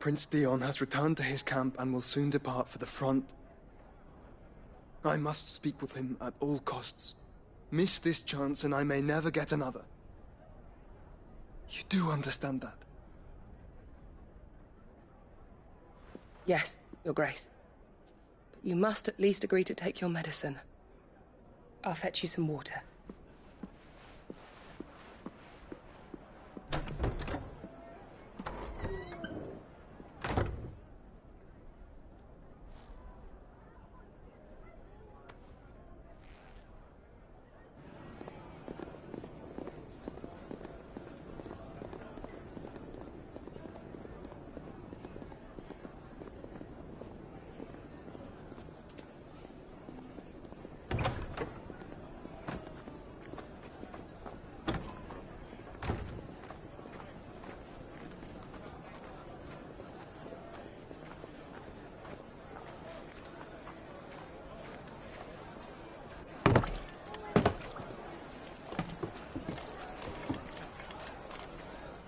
Prince Dion has returned to his camp and will soon depart for the front. I must speak with him at all costs. Miss this chance and I may never get another. You do understand that? Yes, Your Grace. But you must at least agree to take your medicine. I'll fetch you some water.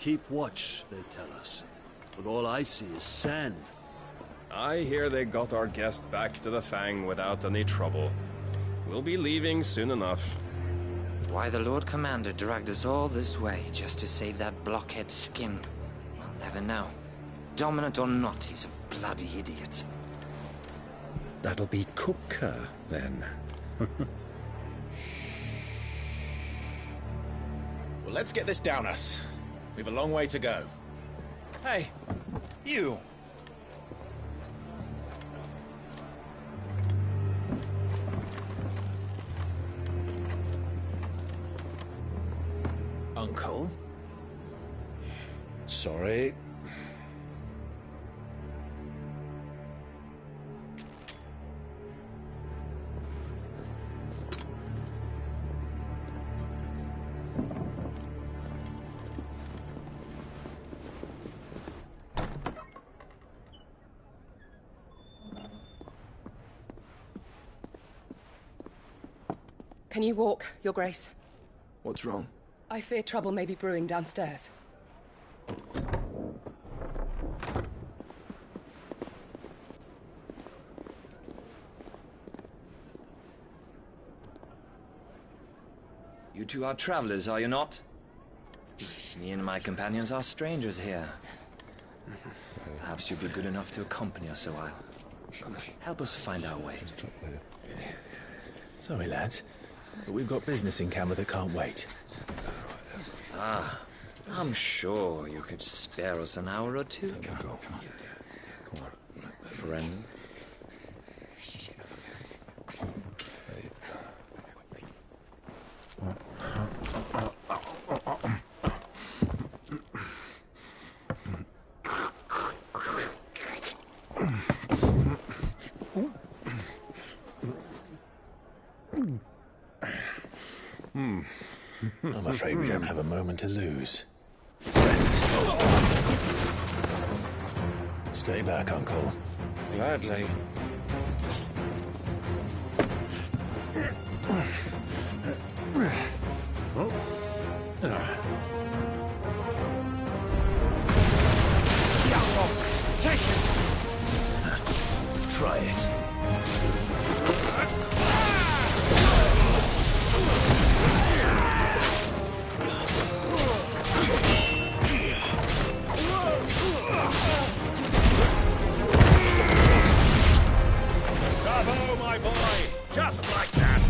Keep watch, they tell us. But all I see is sand. I hear they got our guest back to the Fang without any trouble. We'll be leaving soon enough. Why the Lord Commander dragged us all this way just to save that blockhead skin, I'll never know. Dominant or not, he's a bloody idiot. That'll be Cooker, then. Well, let's get this down us. We've a long way to go. Hey, you. Uncle? Sorry. Can you walk, Your Grace? What's wrong? I fear trouble may be brewing downstairs. You two are travelers, are you not? Me and my companions are strangers here. Perhaps you'd be good enough to accompany us a while. Help us find our way. Sorry, lads, but we've got business in camera that can't wait. Ah, I'm sure you could spare us an hour or two. Friend. I'm afraid we don't have a moment to lose. Stay back, Uncle. Gladly. Oh. Take it! Try it. Bravo, my boy! Just like that!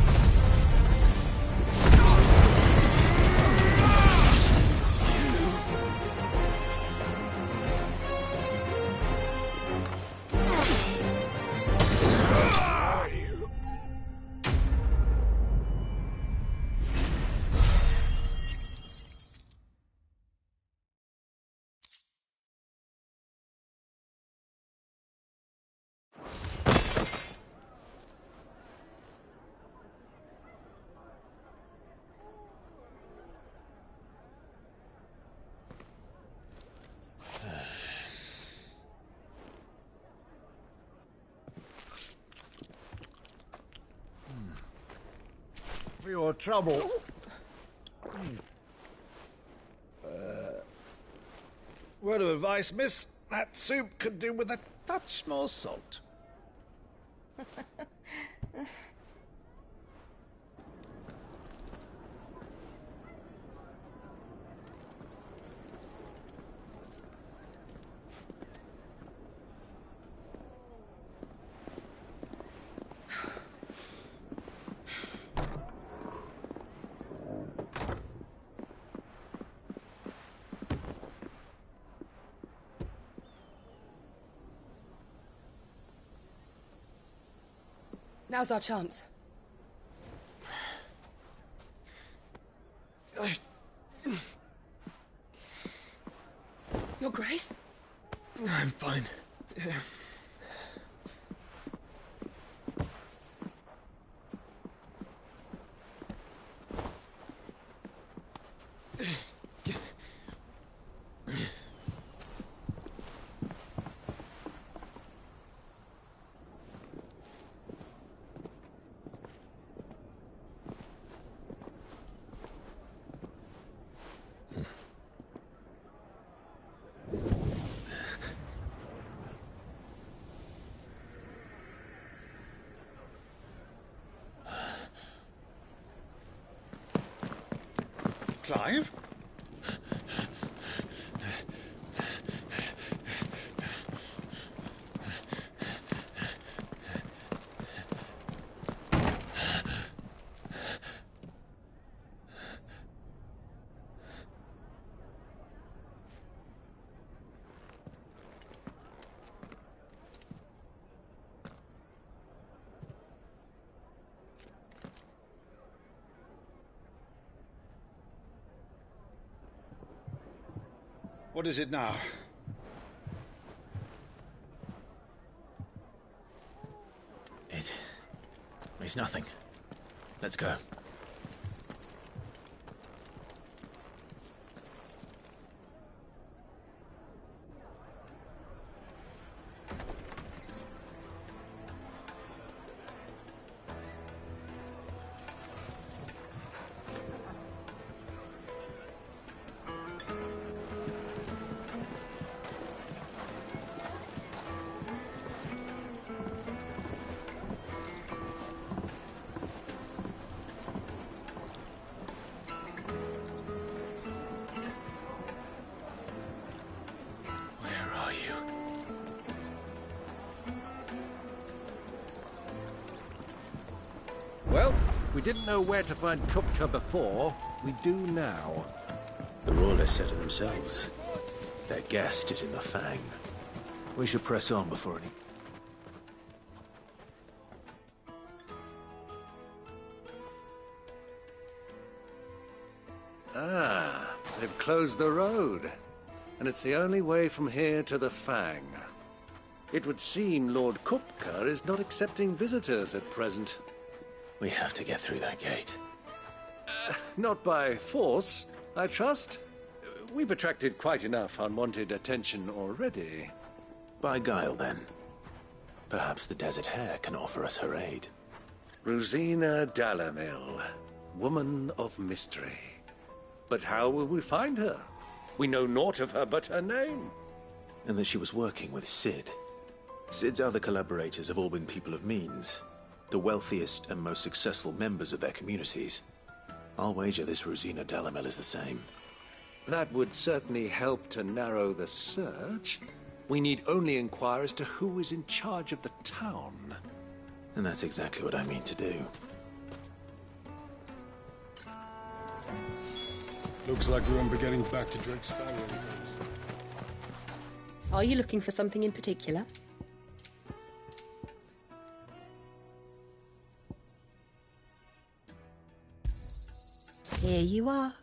For your trouble. Word of advice, miss. That soup could do with a touch more salt. Now's our chance. Your Grace? I'm fine. Clive? What is it now? It's nothing. Let's go. Well, we didn't know where to find Kupka before. We do now. The Rawlers said it themselves. Their guest is in the Fang. We should press on before any... Ah, they've closed the road. And it's the only way from here to the Fang. It would seem Lord Kupka is not accepting visitors at present. We have to get through that gate. Not by force, I trust. We've attracted quite enough unwanted attention already. By guile, then. Perhaps the Desert Hare can offer us her aid. Rosina Dalamil, woman of mystery. But how will we find her? We know naught of her but her name. And that she was working with Cid. Cid's other collaborators have all been people of means, the wealthiest and most successful members of their communities. I'll wager this Rosina Dalamil is the same. That would certainly help to narrow the search. We need only inquire as to who is in charge of the town. And that's exactly what I mean to do. Looks like we won't be getting back to Drake's family. Are you looking for something in particular? Here you are.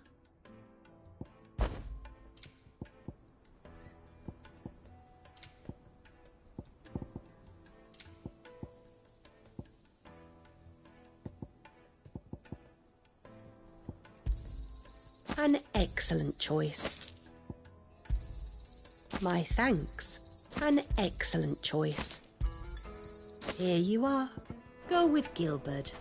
An excellent choice. My thanks. An excellent choice. Here you are. Go with Gilbert.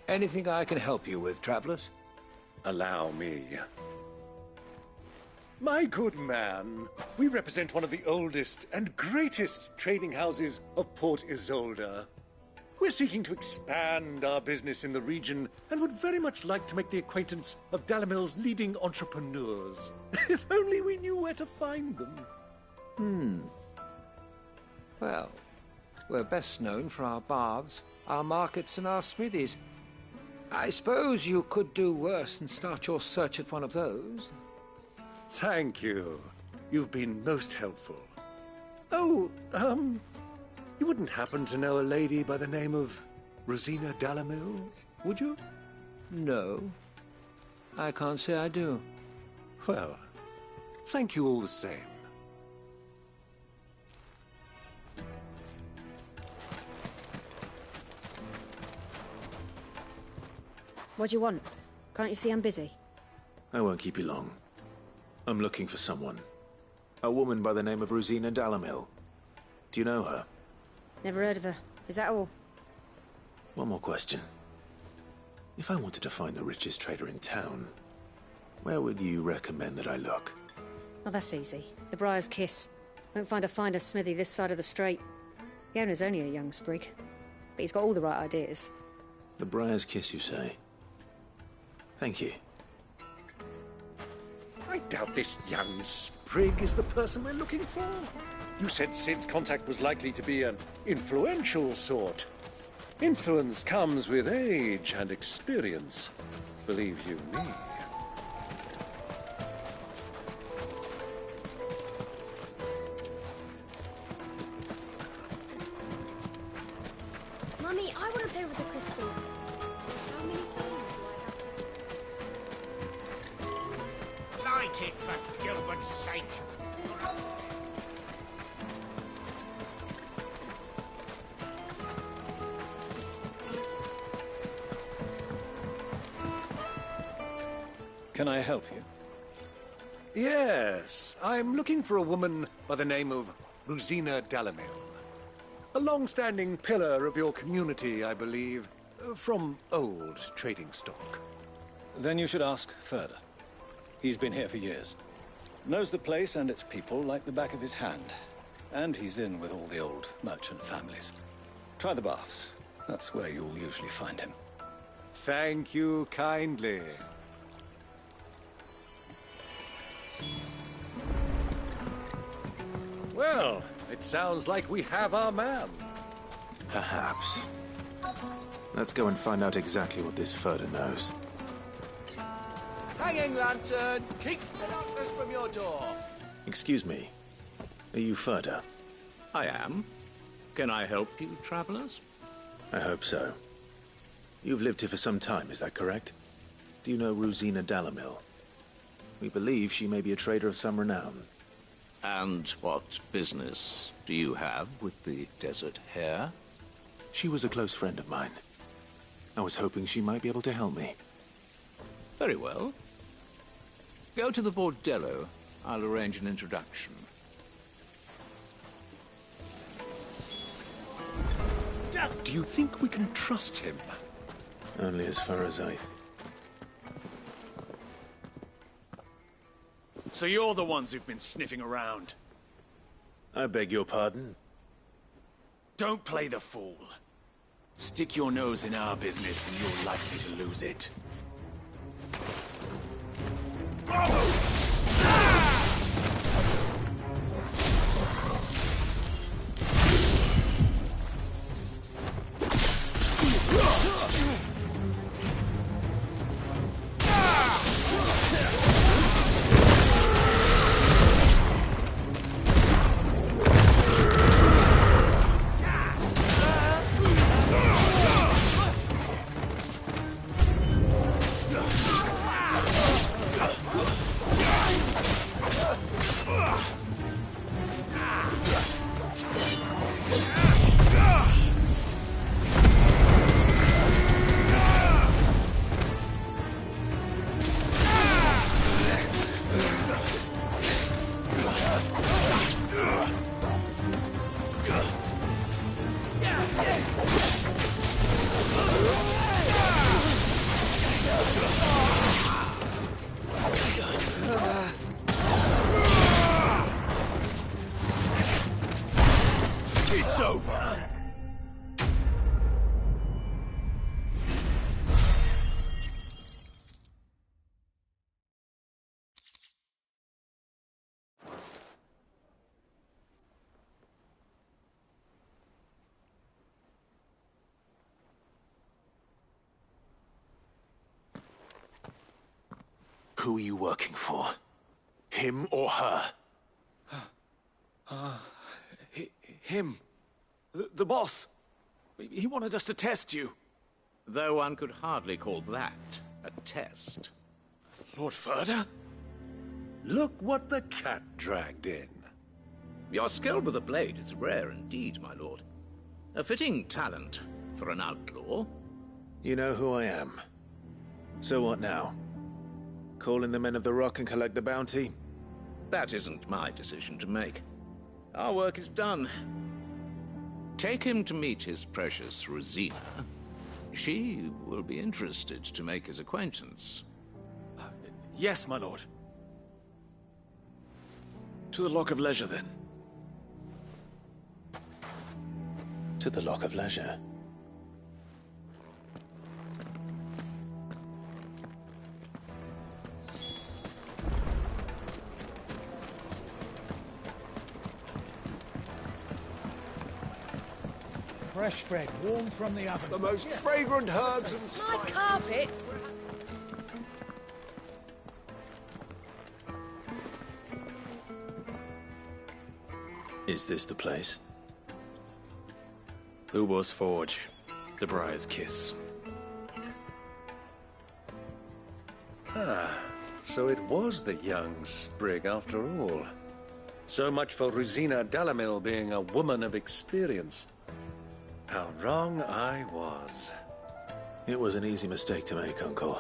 Anything I can help you with, travelers? Allow me. My good man, we represent one of the oldest and greatest trading houses of Port Isolde. We're seeking to expand our business in the region and would very much like to make the acquaintance of Dalamil's leading entrepreneurs. If only we knew where to find them. Well, we're best known for our baths, our markets, and our smithies. I suppose you could do worse than start your search at one of those. Thank you. You've been most helpful. Oh, you wouldn't happen to know a lady by the name of Rosina Dalamil, would you? No. I can't say I do. Well, thank you all the same. What do you want? Can't you see I'm busy? I won't keep you long. I'm looking for someone. A woman by the name of Rosina Dalamil. Do you know her? Never heard of her. Is that all? One more question. If I wanted to find the richest trader in town, where would you recommend that I look? Oh, that's easy. The Briar's Kiss. Won't find a finer smithy this side of the strait. The owner's only a young sprig, but he's got all the right ideas. The Briar's Kiss, you say? Thank you. I doubt this young sprig is the person we're looking for. You said Cid's contact was likely to be an influential sort. Influence comes with age and experience, believe you me. Mummy, I want to play with the crystal. How many times do I have to... Light it for Gilbert's sake. Can I help you? Yes, I'm looking for a woman by the name of Rosina Dalamil. A long-standing pillar of your community, I believe, from old trading stock. Then you should ask further. He's been here for years. Knows the place and its people like the back of his hand. And he's in with all the old merchant families. Try the baths. That's where you'll usually find him. Thank you kindly. Well, it sounds like we have our man. Perhaps. Let's go and find out exactly what this Furder knows. Hanging lanterns, keep the darkness from your door. Excuse me. Are you Furder? I am. Can I help you, travelers? I hope so. You've lived here for some time, is that correct? Do you know Rosina Dalamil? We believe she may be a trader of some renown. And what business do you have with the Desert Hare? She was a close friend of mine. I was hoping she might be able to help me. Very well. Go to the Bordello. I'll arrange an introduction. Do you think we can trust him? Only as far as I... So you're the ones who've been sniffing around? I beg your pardon? Don't play the fool. Stick your nose in our business and you're likely to lose it. It's over. Who are you working for? Him or her? Him. The boss. He wanted us to test you. Though one could hardly call that a test. Lord Furder? Look what the cat dragged in. Your skill with the blade is rare indeed, my lord. A fitting talent for an outlaw. You know who I am. So what now? Call in the Men of the Rock and collect the bounty? That isn't my decision to make. Our work is done. Take him to meet his precious Rosina. She will be interested to make his acquaintance. Yes, my lord. To the Lock of Leisure, then. To the Lock of Leisure. Fresh bread, warm from the oven. The most fragrant herbs and My spices. carpet! Is this the place? Lubor's Forge. The Briar's Kiss. So it was the young sprig after all. So much for Rosina Dalamil being a woman of experience. How wrong I was. It was an easy mistake to make, Uncle.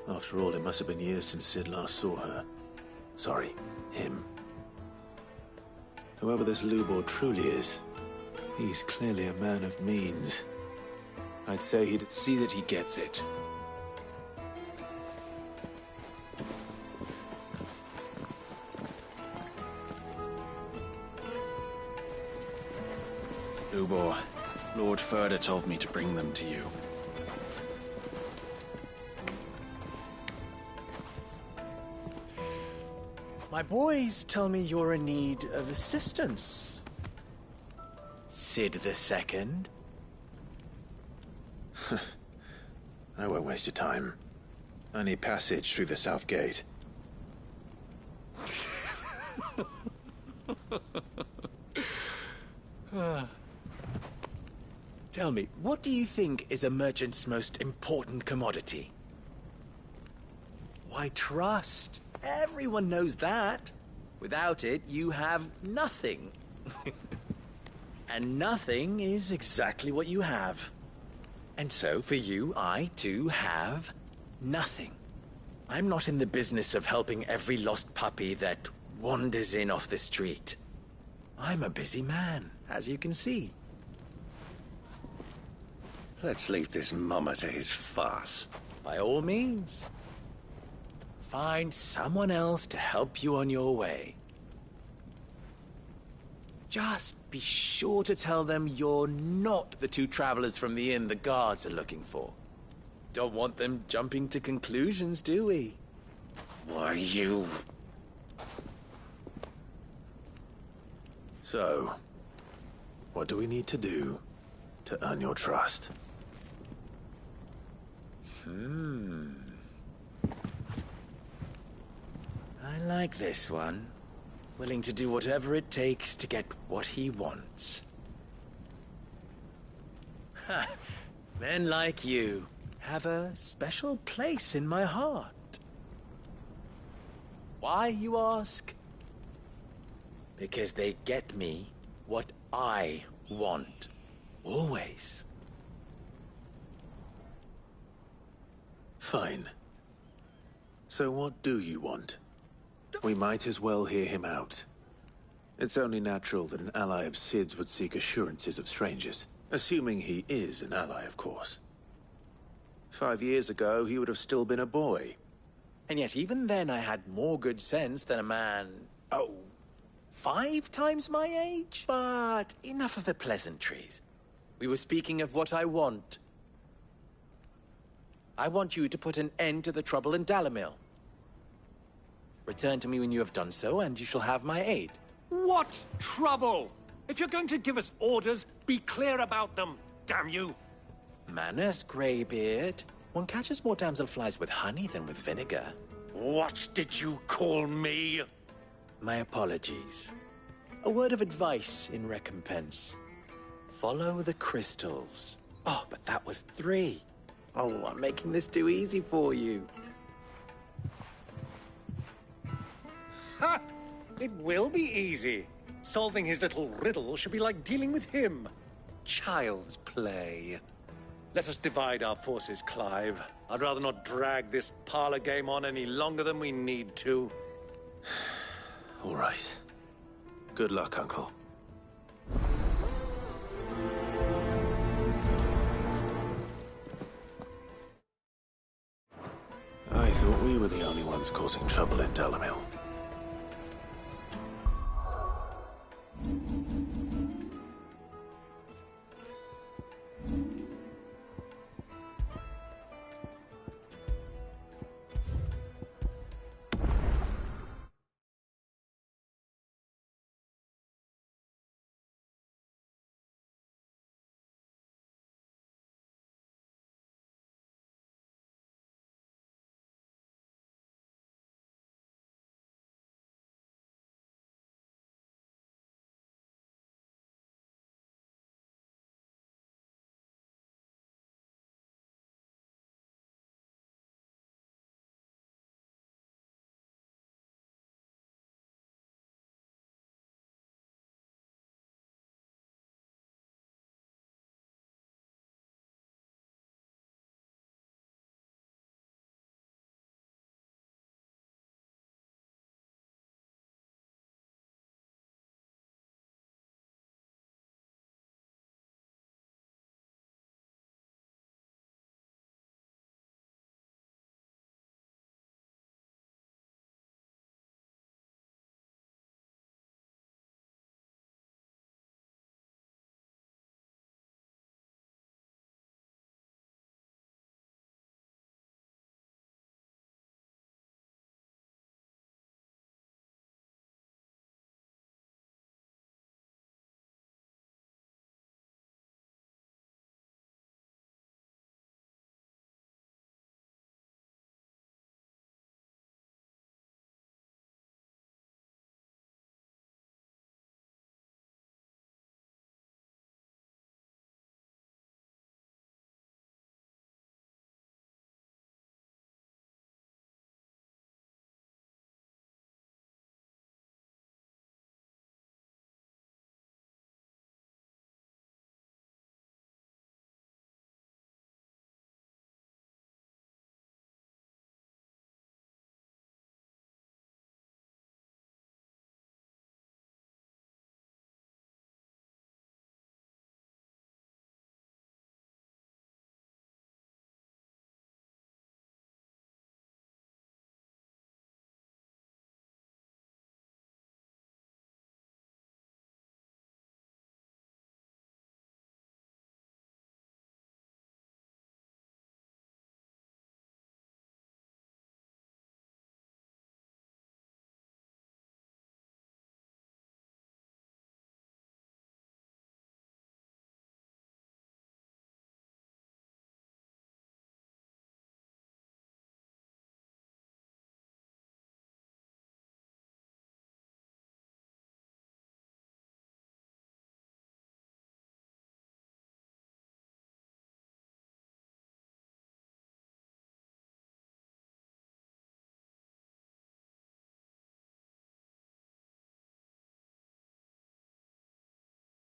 After all, it must have been years since Sid last saw her. Sorry, him. Whoever this Lubor truly is, he's clearly a man of means. I'd say he'd see that he gets it. Lubor, Lord Furder told me to bring them to you. My boys tell me you're in need of assistance. Sid the Second. I won't waste your time. I need passage through the south gate. Tell me, what do you think is a merchant's most important commodity? Why, trust. Everyone knows that. Without it, you have nothing. And nothing is exactly what you have. And so, for you, I, too, have nothing. I'm not in the business of helping every lost puppy that wanders in off the street. I'm a busy man, as you can see. Let's leave this mummer to his farce. By all means. Find someone else to help you on your way. Just be sure to tell them you're not the two travelers from the inn the guards are looking for. Don't want them jumping to conclusions, do we? Why, you... So, what do we need to do to earn your trust? I like this one. Willing to do whatever it takes to get what he wants. Ha! Men like you have a special place in my heart. Why, you ask? Because they get me what I want. Always. Fine. So what do you want? We might as well hear him out. It's only natural that an ally of Sid's would seek assurances of strangers. Assuming he is an ally, of course. 5 years ago, he would have still been a boy. And yet even then I had more good sense than a man... 5 times my age? But enough of the pleasantries. We were speaking of what I want. I want you to put an end to the trouble in Dalimil. Return to me when you have done so, and you shall have my aid. What trouble? If you're going to give us orders, be clear about them, damn you! Manners, Greybeard. One catches more damselflies with honey than with vinegar. What did you call me? My apologies. A word of advice in recompense. Follow the crystals. Oh, but that was 3. Oh, I'm making this too easy for you. Ha! It will be easy. Solving his little riddle should be like dealing with him. Child's play. Let us divide our forces, Clive. I'd rather not drag this parlor game on any longer than we need to. All right. Good luck, Uncle. I thought we were the only ones causing trouble in Dalimil.